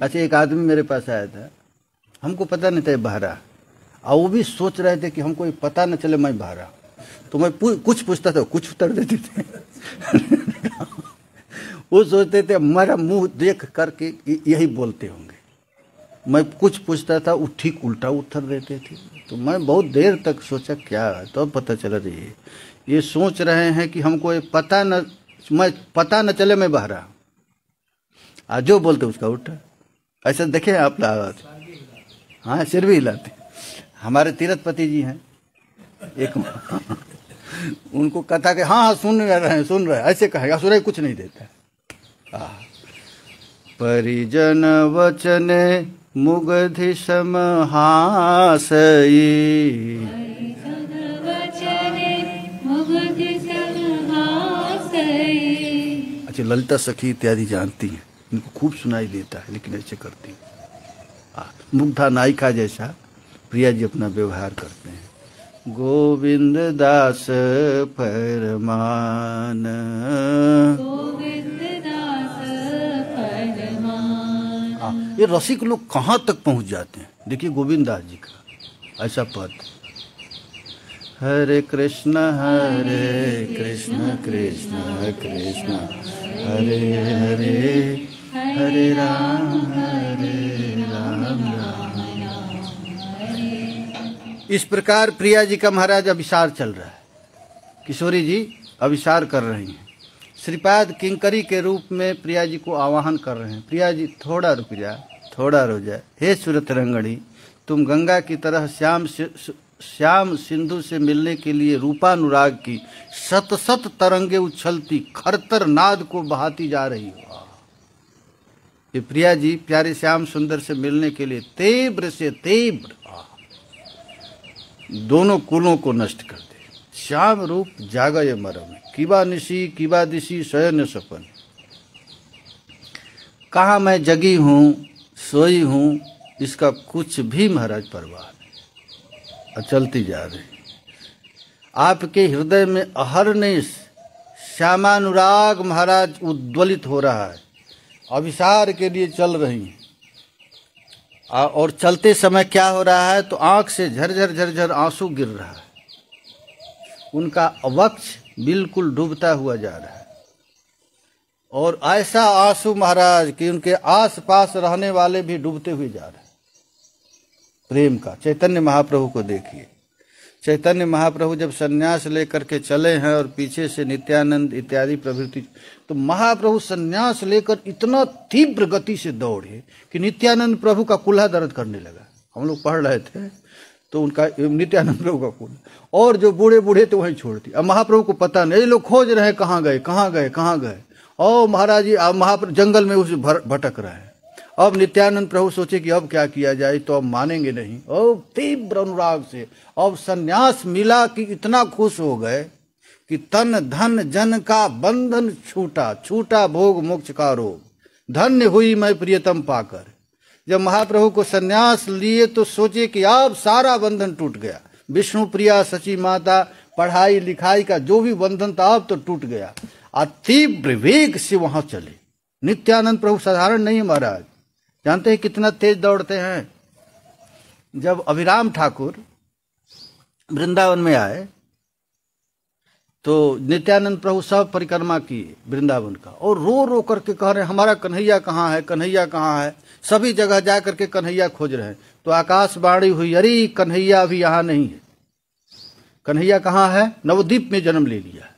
अच्छा, एक आदमी मेरे पास आया था, हमको पता नहीं था बहरा, और वो भी सोच रहे थे कि हमको पता न चले मैं बहरा। तो मैं कुछ पूछता था, कुछ उत्तर देते थे। वो सोचते थे हमारा मुंह देख करके यही बोलते होंगे। मैं कुछ पूछता था, वो ठीक उल्टा उत्तर देते थे। तो मैं बहुत देर तक सोचा क्या, तो पता चला रही ये सोच रहे हैं कि हमको ये पता न चले मैं बहरा, आज जो बोलते उसका उल्टा। ऐसा देखे आप लावत? हाँ, सिर भी हिलाते। हमारे तीरथपति जी हैं एक, उनको कथा के हाँ सुन रहे हैं ऐसे कहेगा, सुने कुछ नहीं देता। परिजन वचने मुग्धि समहासई, अच्छा ललिता सखी इत्यादि जानती हैं, इनको खूब सुनाई देता है लेकिन ऐसे करती हैं। मुग्धा नायिका जैसा प्रिया जी अपना व्यवहार करते हैं। गोविंद दास फरमान, ये रसिक लोग कहाँ तक पहुँच जाते हैं। देखिए गोविंद दास जी का ऐसा पद, हरे कृष्ण कृष्ण कृष्ण हरे हरे, हरे राम राम राम। इस प्रकार प्रिया जी का महाराज अभिसार चल रहा है। किशोरी जी अभिसार कर रही हैं। श्रीपाद किंकरी के रूप में प्रिया जी को आवाहन कर रहे हैं। प्रिया जी थोड़ा रुक जा, थोड़ा रुक जा, हे सूरत रंगणी, तुम गंगा की तरह श्याम सिंधु से मिलने के लिए रूपानुराग की सत सत तरंगे उछलती खरतर नाद को बहाती जा रही हो। ये प्रिया जी प्यारे श्याम सुंदर से मिलने के लिए तीव्र से तीव्र दोनों कुलों को नष्ट कर दे। श्याम रूप जागय मरम, किबा निशी किबा दिशी शयन सपन। कहाँ मैं जगी हूँ सोई हूँ इसका कुछ भी महाराज परवाह नहीं। चलती जा रही, आपके हृदय में अहरनिश श्यामानुराग महाराज उद्वलित हो रहा है। अभिसार के लिए चल रही हैं और चलते समय क्या हो रहा है तो आंख से झरझर झरझर आंसू गिर रहा है। उनका वक्ष बिल्कुल डूबता हुआ जा रहा है और ऐसा आंसू महाराज कि उनके आसपास रहने वाले भी डूबते हुए जा रहे हैं। प्रेम का चैतन्य महाप्रभु को देखिए। चैतन्य महाप्रभु जब सन्यास लेकर के चले हैं और पीछे से नित्यानंद इत्यादि प्रभृति, तो महाप्रभु सन्यास लेकर इतना तीव्र गति से दौड़े कि नित्यानंद प्रभु का कुल्हा दर्द करने लगा। हम लोग पढ़ रहे थे तो उनका नित्यानंद प्रभु का कुल्हा, और जो बूढ़े बूढ़े तो वहीं छोड़ दिए। अब महाप्रभु को पता नहीं, ये लोग खोज रहे हैं कहाँ गए कहाँ गए कहाँ गए। और महाराज जी अब महाप्रभु जंगल में उस भटक रहे हैं। अब नित्यानंद प्रभु सोचे कि अब क्या किया जाए, तो अब मानेंगे नहीं। और तीव्र अनुराग से अब सन्यास मिला कि इतना खुश हो गए कि तन धन जन का बंधन छूटा, छूटा भोग मोक्ष का रोग, धन्य हुई मैं प्रियतम पाकर। जब महाप्रभु को सन्यास लिए तो सोचे कि अब सारा बंधन टूट गया। विष्णु प्रिया सची माता, पढ़ाई लिखाई का जो भी बंधन था अब तो टूट गया। तीव्र वेग से वहां चले। नित्यानंद प्रभु साधारण नहीं महाराज, जानते हैं कितना तेज दौड़ते हैं। जब अभिराम ठाकुर वृंदावन में आए तो नित्यानंद प्रभु सब परिक्रमा किए वृंदावन का, और रो रो करके कह रहे हैं हमारा कन्हैया कहाँ है, कन्हैया कहाँ है। सभी जगह जा करके कन्हैया खोज रहे हैं। तो आकाशवाणी हुई, अरे कन्हैया अभी यहाँ नहीं है। कन्हैया कहाँ है? नवद्वीप में जन्म ले लिया।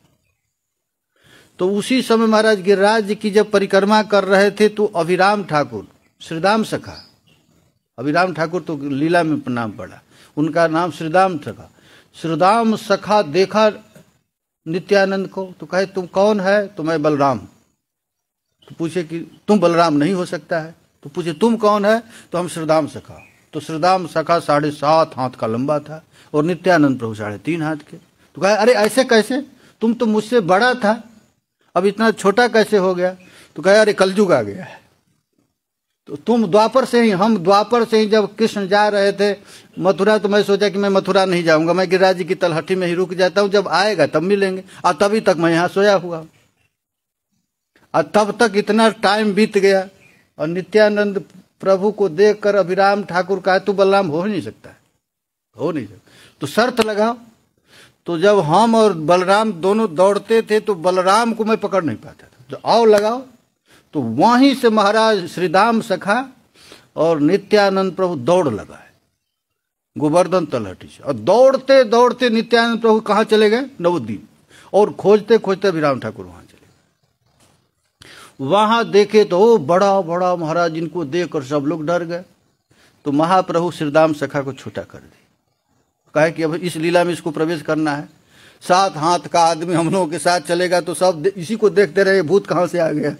तो उसी समय महाराज गिरिराज जी की जब परिक्रमा कर रहे थे तो अभिराम ठाकुर, श्रीदाम सखा, अभिराम ठाकुर तो लीला में नाम पड़ा, उनका नाम श्रीदाम सखा। श्रीदाम सखा देखा नित्यानंद को तो कहे तुम कौन है? तो मैं बलराम। तो पूछे कि तुम बलराम नहीं हो सकता है। तो पूछे तुम कौन है? तो हम श्रीदाम सखा। तो श्रीदाम सखा 7.5 हाथ का लंबा था और नित्यानंद प्रभु 3.5 हाथ के। तो कहे अरे ऐसे कैसे, तुम तो मुझसे बड़ा था, अब इतना छोटा कैसे हो गया? तो कहे अरे कलयुग आ गया है। तो तुम द्वापर से ही, हम द्वापर से ही जब कृष्ण जा रहे थे मथुरा, तो मैं सोचा कि मैं मथुरा नहीं जाऊंगा, मैं गिरिराज जी की तलहटी में ही रुक जाता हूं, जब आएगा तब मिलेंगे। और तभी तक मैं यहां सोया हुआ, और तब तक इतना टाइम बीत गया। और नित्यानंद प्रभु को देखकर अभिराम ठाकुर कहा तू बलराम हो नहीं सकता है, हो नहीं सकता, तो शर्त लगाओ। तो जब हम और बलराम दोनों दौड़ते थे तो बलराम को मैं पकड़ नहीं पाता था, तो आओ लगाओ। तो वहीं से महाराज श्रीदाम सखा और नित्यानंद प्रभु दौड़ लगाए गोवर्धन तलहटी से, और दौड़ते दौड़ते नित्यानंद प्रभु कहाँ चले गए? नवद्वीप। और खोजते खोजते अभिराम ठाकुर वहां चले गए। वहां देखे तो बड़ा बड़ा महाराज, इनको देखकर सब लोग डर गए। तो महाप्रभु श्रीदाम सखा को छूटा कर दी, कहे कि अब इस लीला में इसको प्रवेश करना है। 7 हाथ का आदमी हम लोगों के साथ चलेगा तो सब इसी को देखते रहे, भूत कहाँ से आ गया।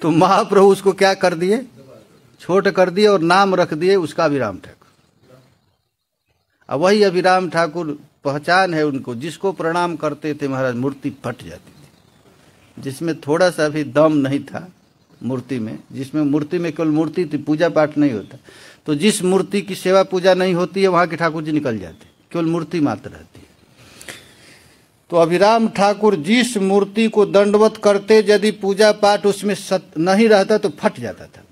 तो महाप्रभु उसको क्या कर दिए, छोट कर दिए और नाम रख दिए उसका अभिराम ठाकुर। अब वही अभिराम ठाकुर पहचान है उनको, जिसको प्रणाम करते थे महाराज मूर्ति फट जाती थी। जिसमें थोड़ा सा भी दम नहीं था मूर्ति में, जिसमें मूर्ति में केवल मूर्ति थी, पूजा पाठ नहीं होता, तो जिस मूर्ति की सेवा पूजा नहीं होती है वहां के ठाकुर जी निकल जाते, केवल मूर्ति मात्र रहती है। तो अभिराम ठाकुर जिस मूर्ति को दंडवत करते, यदि पूजा पाठ उसमें नहीं रहता तो फट जाता था।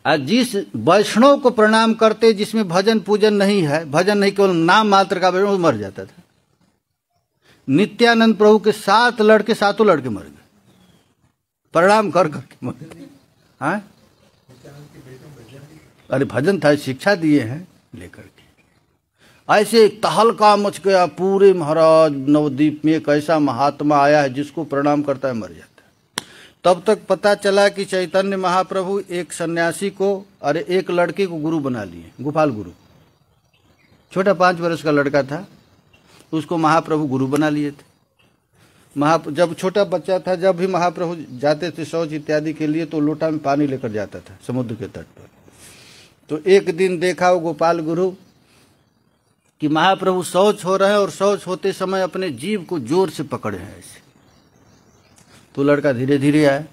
और जिस वैष्णव को प्रणाम करते जिसमें भजन पूजन नहीं है, भजन नहीं केवल नाम मात्र का, वो मर जाता था। नित्यानंद प्रभु के 7 लड़के, 7 लड़के मर गए प्रणाम कर करके मर गए। हाँ, अरे भजन था, शिक्षा दिए हैं लेकर के। ऐसे एक तहलका मच गया पूरे महाराज नवद्वीप में, एक ऐसा महात्मा आया है जिसको प्रणाम करता है मर जाता है। तब तक पता चला कि चैतन्य महाप्रभु एक सन्यासी को, अरे एक लड़के को गुरु बना लिए, गोपाल गुरु। छोटा 5 वर्ष का लड़का था, उसको महाप्रभु गुरु बना लिए थे। जब छोटा बच्चा था, जब भी महाप्रभु जाते थे शौच इत्यादि के लिए तो लोटा में पानी लेकर जाता था समुद्र के तट पर। तो एक दिन देखा वो गोपाल गुरु कि महाप्रभु शौच हो रहे हैं और शौच होते समय अपने जीभ को जोर से पकड़े हैं ऐसे। तो लड़का धीरे धीरे आया।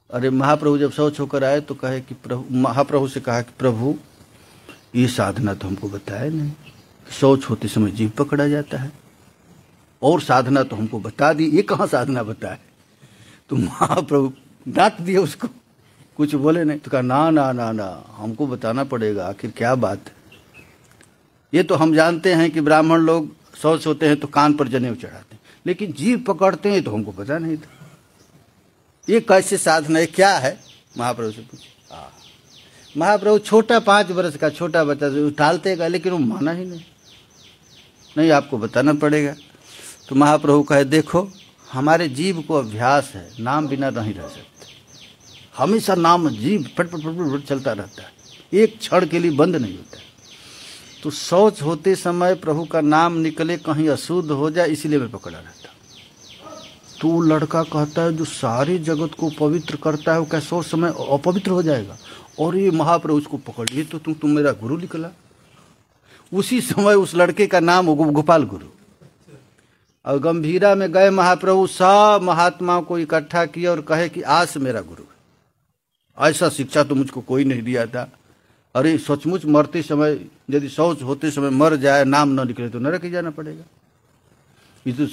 अरे महाप्रभु जब शौच होकर आए तो कहे कि महाप्रभु से कहा कि प्रभु ये साधना तो हमको बताया नहीं, शौच होते समय जीभ पकड़ा जाता है, और साधना तो हमको बता दी, ये कहाँ साधना बताए। तो महाप्रभु डांट दिए उसको, कुछ बोले नहीं। तो कहा ना ना ना ना, हमको बताना पड़ेगा, आखिर क्या बात है। ये तो हम जानते हैं कि ब्राह्मण लोग शौच होते हैं तो कान पर जनेऊ चढ़ाते हैं, लेकिन जीभ पकड़ते हैं तो हमको पता नहीं था। ये कैसे साधना है, क्या है? महाप्रभु से पूछा। महाप्रभु छोटा 5 वर्ष का छोटा बच्चा से उठालते गए, लेकिन वो माना ही नहीं, आपको बताना पड़ेगा। तो महाप्रभु कहे देखो हमारे जीव को अभ्यास है, नाम बिना नहीं रह सकते, हमेशा नाम जीव फट फट फट फट चलता रहता है, एक क्षण के लिए बंद नहीं होता। तो शौच होते समय प्रभु का नाम निकले, कहीं अशुद्ध हो जाए, इसलिए मैं पकड़ा रहता। तो लड़का कहता है जो सारे जगत को पवित्र करता है वो क्या शौच समय अपवित्र हो जाएगा? और ये महाप्रभु उसको पकड़ लिए, तो तुम मेरा गुरु निकला। उसी समय उस लड़के का नाम गोपाल गुरु। और गंभीरा में गए महाप्रभु, सब महात्माओं को इकट्ठा किया और कहे कि आज से मेरा गुरु है। ऐसा शिक्षा तो मुझको कोई नहीं दिया था। अरे सचमुच मरते समय यदि शौच होते समय मर जाए, नाम न निकले तो नरक ही जाना पड़ेगा। ये तो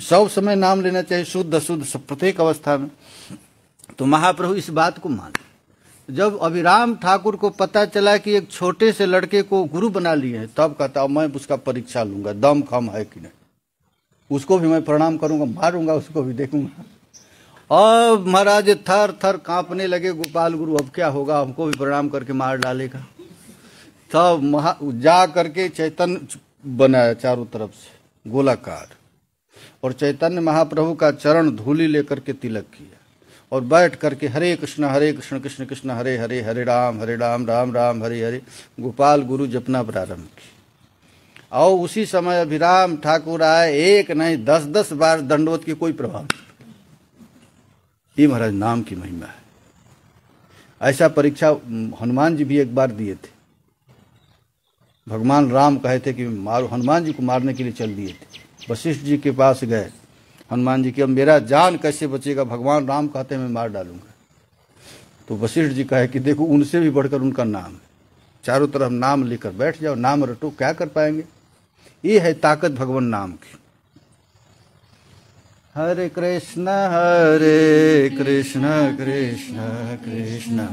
सब समय नाम लेना चाहिए, शुद्ध अशुद्ध प्रत्येक अवस्था में। तो महाप्रभु इस बात को माने। जब अभिराम ठाकुर को पता चला कि एक छोटे से लड़के को गुरु बना लिए हैं, तब कहता मैं उसका परीक्षा लूंगा, दम खम है कि नहीं, उसको भी मैं प्रणाम करूंगा, मारूंगा उसको भी, देखूंगा। और महाराज थर थर कांपने लगे गोपाल गुरु, अब क्या होगा, हमको भी प्रणाम करके मार डालेगा। तब जा करके चैतन्य बनाया चारों तरफ से गोलाकार, और चैतन्य महाप्रभु का चरण धूलि लेकर के तिलक किया, और बैठ करके हरे कृष्ण कृष्ण कृष्ण हरे हरे, हरे राम राम राम हरे हरे, गोपाल गुरु जपना प्रारंभ किया। और उसी समय अभिराम ठाकुर आए, एक नहीं 10-10 बार दंडवत की कोई प्रभाव नहीं। ये महाराज नाम की महिमा है। ऐसा परीक्षा हनुमान जी भी एक बार दिए थे। भगवान राम कहे थे कि मारो, हनुमान जी को मारने के लिए चल दिए थे। वशिष्ठ जी के पास गए हनुमान जी की, अब मेरा जान कैसे बचेगा, भगवान राम कहते हैं मैं मार डालूंगा। तो वशिष्ठ जी कहे कि देखो उनसे भी बढ़कर उनका नाम है, चारों तरफ नाम लेकर बैठ जाओ, नाम रटो, क्या कर पाएंगे। ये है ताकत भगवान नाम की। हरे कृष्ण कृष्ण कृष्ण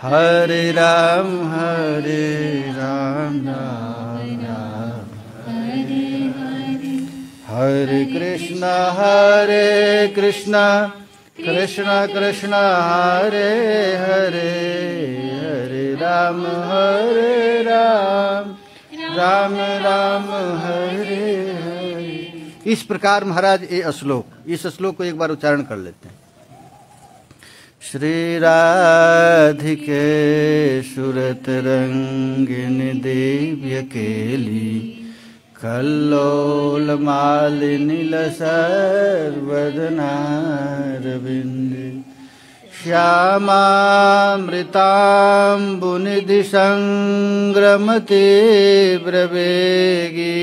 हरे राम राम राम हरे कृष्ण कृष्ण कृष्ण हरे हरे, हरे राम राम राम हरे हरे। इस प्रकार महाराज ये श्लोक, इस श्लोक को एक बार उच्चारण कर लेते हैं। श्री राधिके सुरत रंगिनी दिव्य केली कल्लोल मालिनी लसर्वदनारविन्दे श्यामामृताम्बुनिधि संग्रमते ब्रवेगी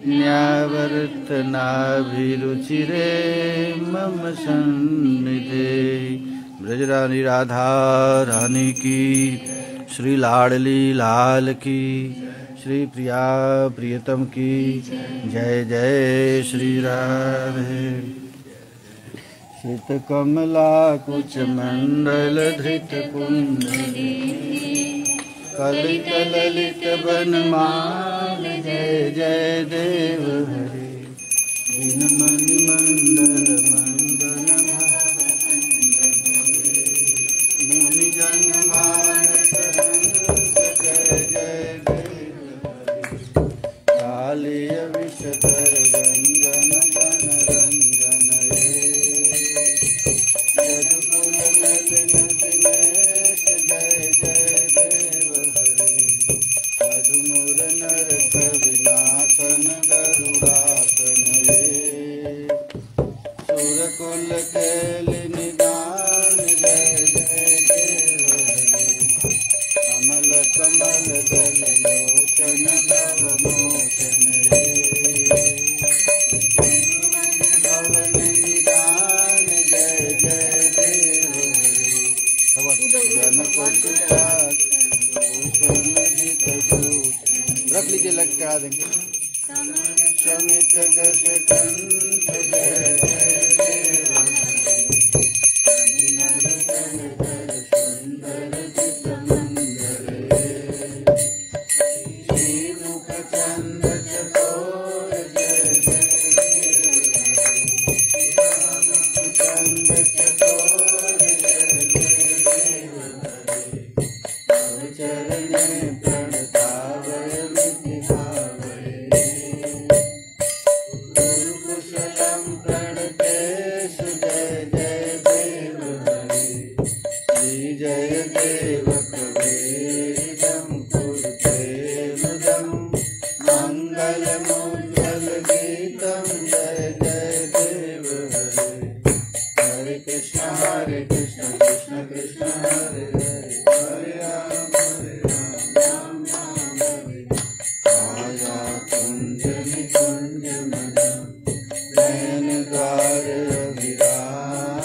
न्यावर्तनाभिरुचिरे मम सन्निधे। ब्रजरानी राधा रानी की, श्री लाडली लाल की, श्री प्रिया प्रियतम की जय जय श्री राधे। श्रित कमला कुच मंडल धृत कुंडली कलित ललित बनमाल जय जय देव हरे। दिन मणि मंडल मंडन मुनि जन मानस जय जय देव कालिय विषधर रंजन गण रंजन यदुकुल नलिन दिनेश जय जय देव हरे। मधुमूर नर कविनाशन गरुड़ासन सुरकुल केलि निदान जय जय देव हरे। कमल कमल दल लोचन भव मोचन भवन निदान जय जय देव हरे। जनपद भूषण जित दूत रख लीजिए, लग करा देंगे। शमित दश कंठ जय जय देव हरे। सुंदर जित मंदिर श्रीमुख चंद चकोर जय जय देव हरे। चंद चकोर जय जय देव हरे। तव चरणे प्रणतावय मिथिलावय गुरुकुशलं प्रणतेश जय जय देव हरे। श्री जय देव कवेदं कुरुतेनुदं मंगलमुज्ज्वल गीतं जय जय देव हरे। हरे कृष्ण कृष्ण कृष्ण हरे हरे हरे राम राम राम हरे। आया कुंज निकुंज मन नयन द्वार अभिराम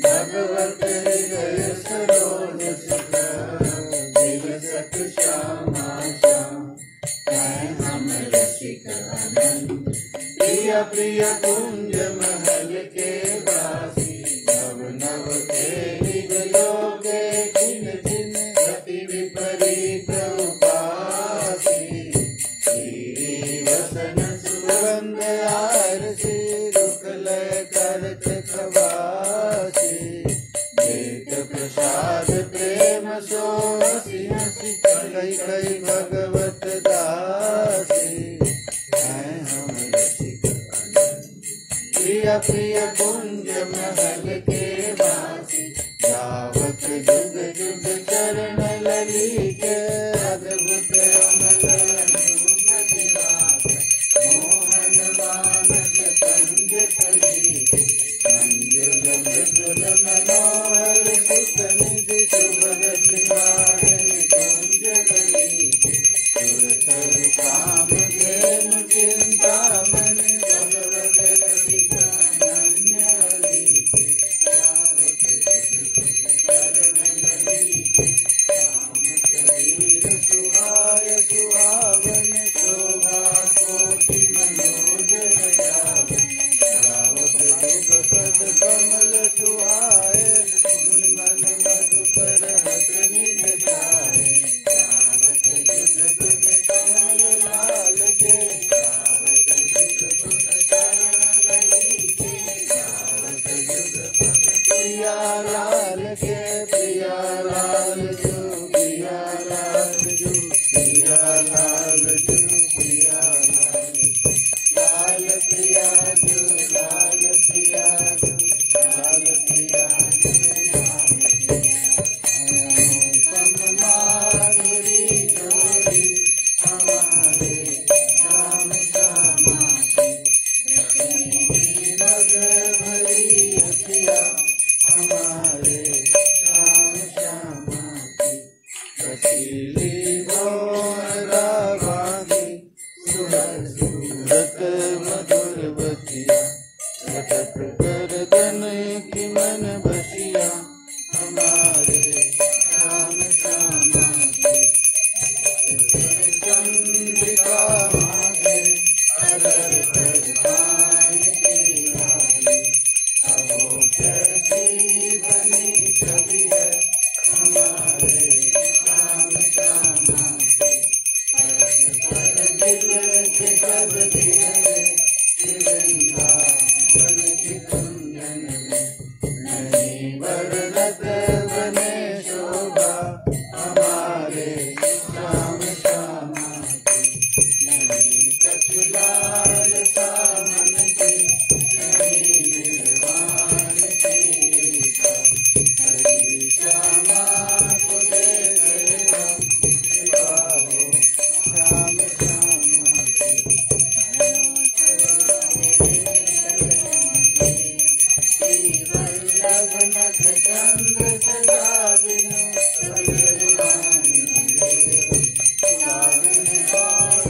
भगवत हृदय सरोज सुख दिवसत श्यामा श्याम। मैं हम रसिक अनंत प्रिय प्रिय कुंज महल के वासी नव नव खेली लोके छिन छिन गति विपरीत उपासी। श्री वसन सुगंध आरसी रुकलय करत खवासी। देख प्रसाद प्रेम सो हसी हसी कई कई भगवत दासी। हैं हम रसिक प्रिय प्रिय कुंज महल के वासी। जावत जुग जुग चरण लली के अद्भुत अमल रूप दिवास। मोहन मानस कंज कली मंजुल मृदुल मनोहर सुत निधि सुभग श्रीमान कुंज गली। सुरतर काम धेनु चिंतामन भगवत रसिका नन्याली। जावत चरण लली श्याम शरीर सुहाय सुहावन शोभा कोटि मनोजर जावन। जावत जुगपद कमल सुहाय गुण मन मधुकर हस निज जाय। जावत जुगपद कमल लाल के जावत जुगपद चरण लली के। जावत जुगपद प्रिया लाल के प्रिया लाल जो प्रिया लाल जो प्रिया लाल जो प्रिया लाल लाल प्रिया जो लाल प्रिया जो लाल प्रिया। हमारे श्याम श्यामा की रसीली रावा की सूरत मधुर बतिया लटक कर दन की मन बसिया हमारे श्याम श्यामा की चंद्रिका माथे अदर कर पाए की लाली अहो कैसी बनी छवि है हमारे श्याम श्यामा की पर दिल के कब गिरे वृंदावन की कुंदन में नहीं बरगद बने शोभा हमारे श्याम श्यामा की नहीं कचलाल सामन की नहीं निर्वाण की रेखा हरी श्यामा को देखेगा हो श्याम श्यामा की वल्लभ नख चंद्र सदा बिनु सुलागन और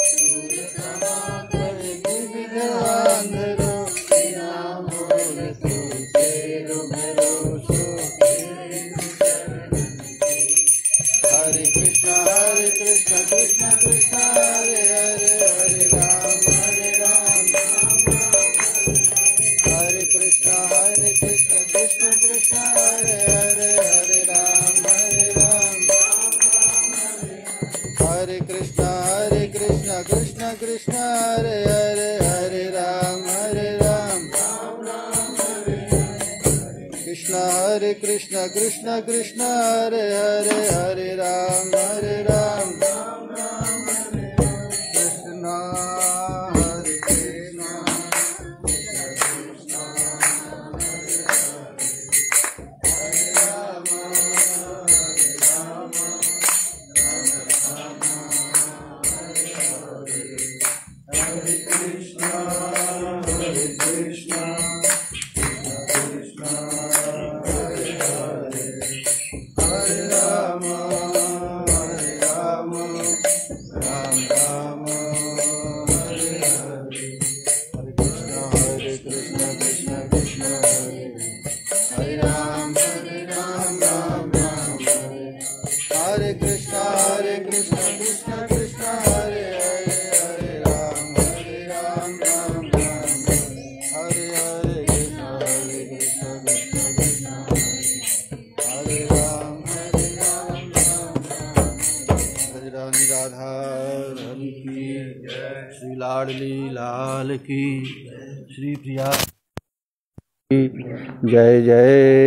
सूर्य समा कर विद्वान रो बिना बोल तो तेरो भरोसो हरे कृष्ण कृष्ण कृष्ण हरे हरे हरे राम हरे कृष्ण कृष्ण कृष्ण हरे हरे हरे राम हरे कृष्ण कृष्ण कृष्ण हरे हरे हरे राम कृष्ण कृष्ण हरे हरे हरे राम कृष्ण हरे कृष्ण हरे कृष्ण कृष्ण कृष्ण हरे हरे हरे राम राम हरे हरे कृष्ण कृष्ण कृष्ण हरे राम रानी राधा रानी की श्री लाडली लाल की श्री प्रिया की जय जय।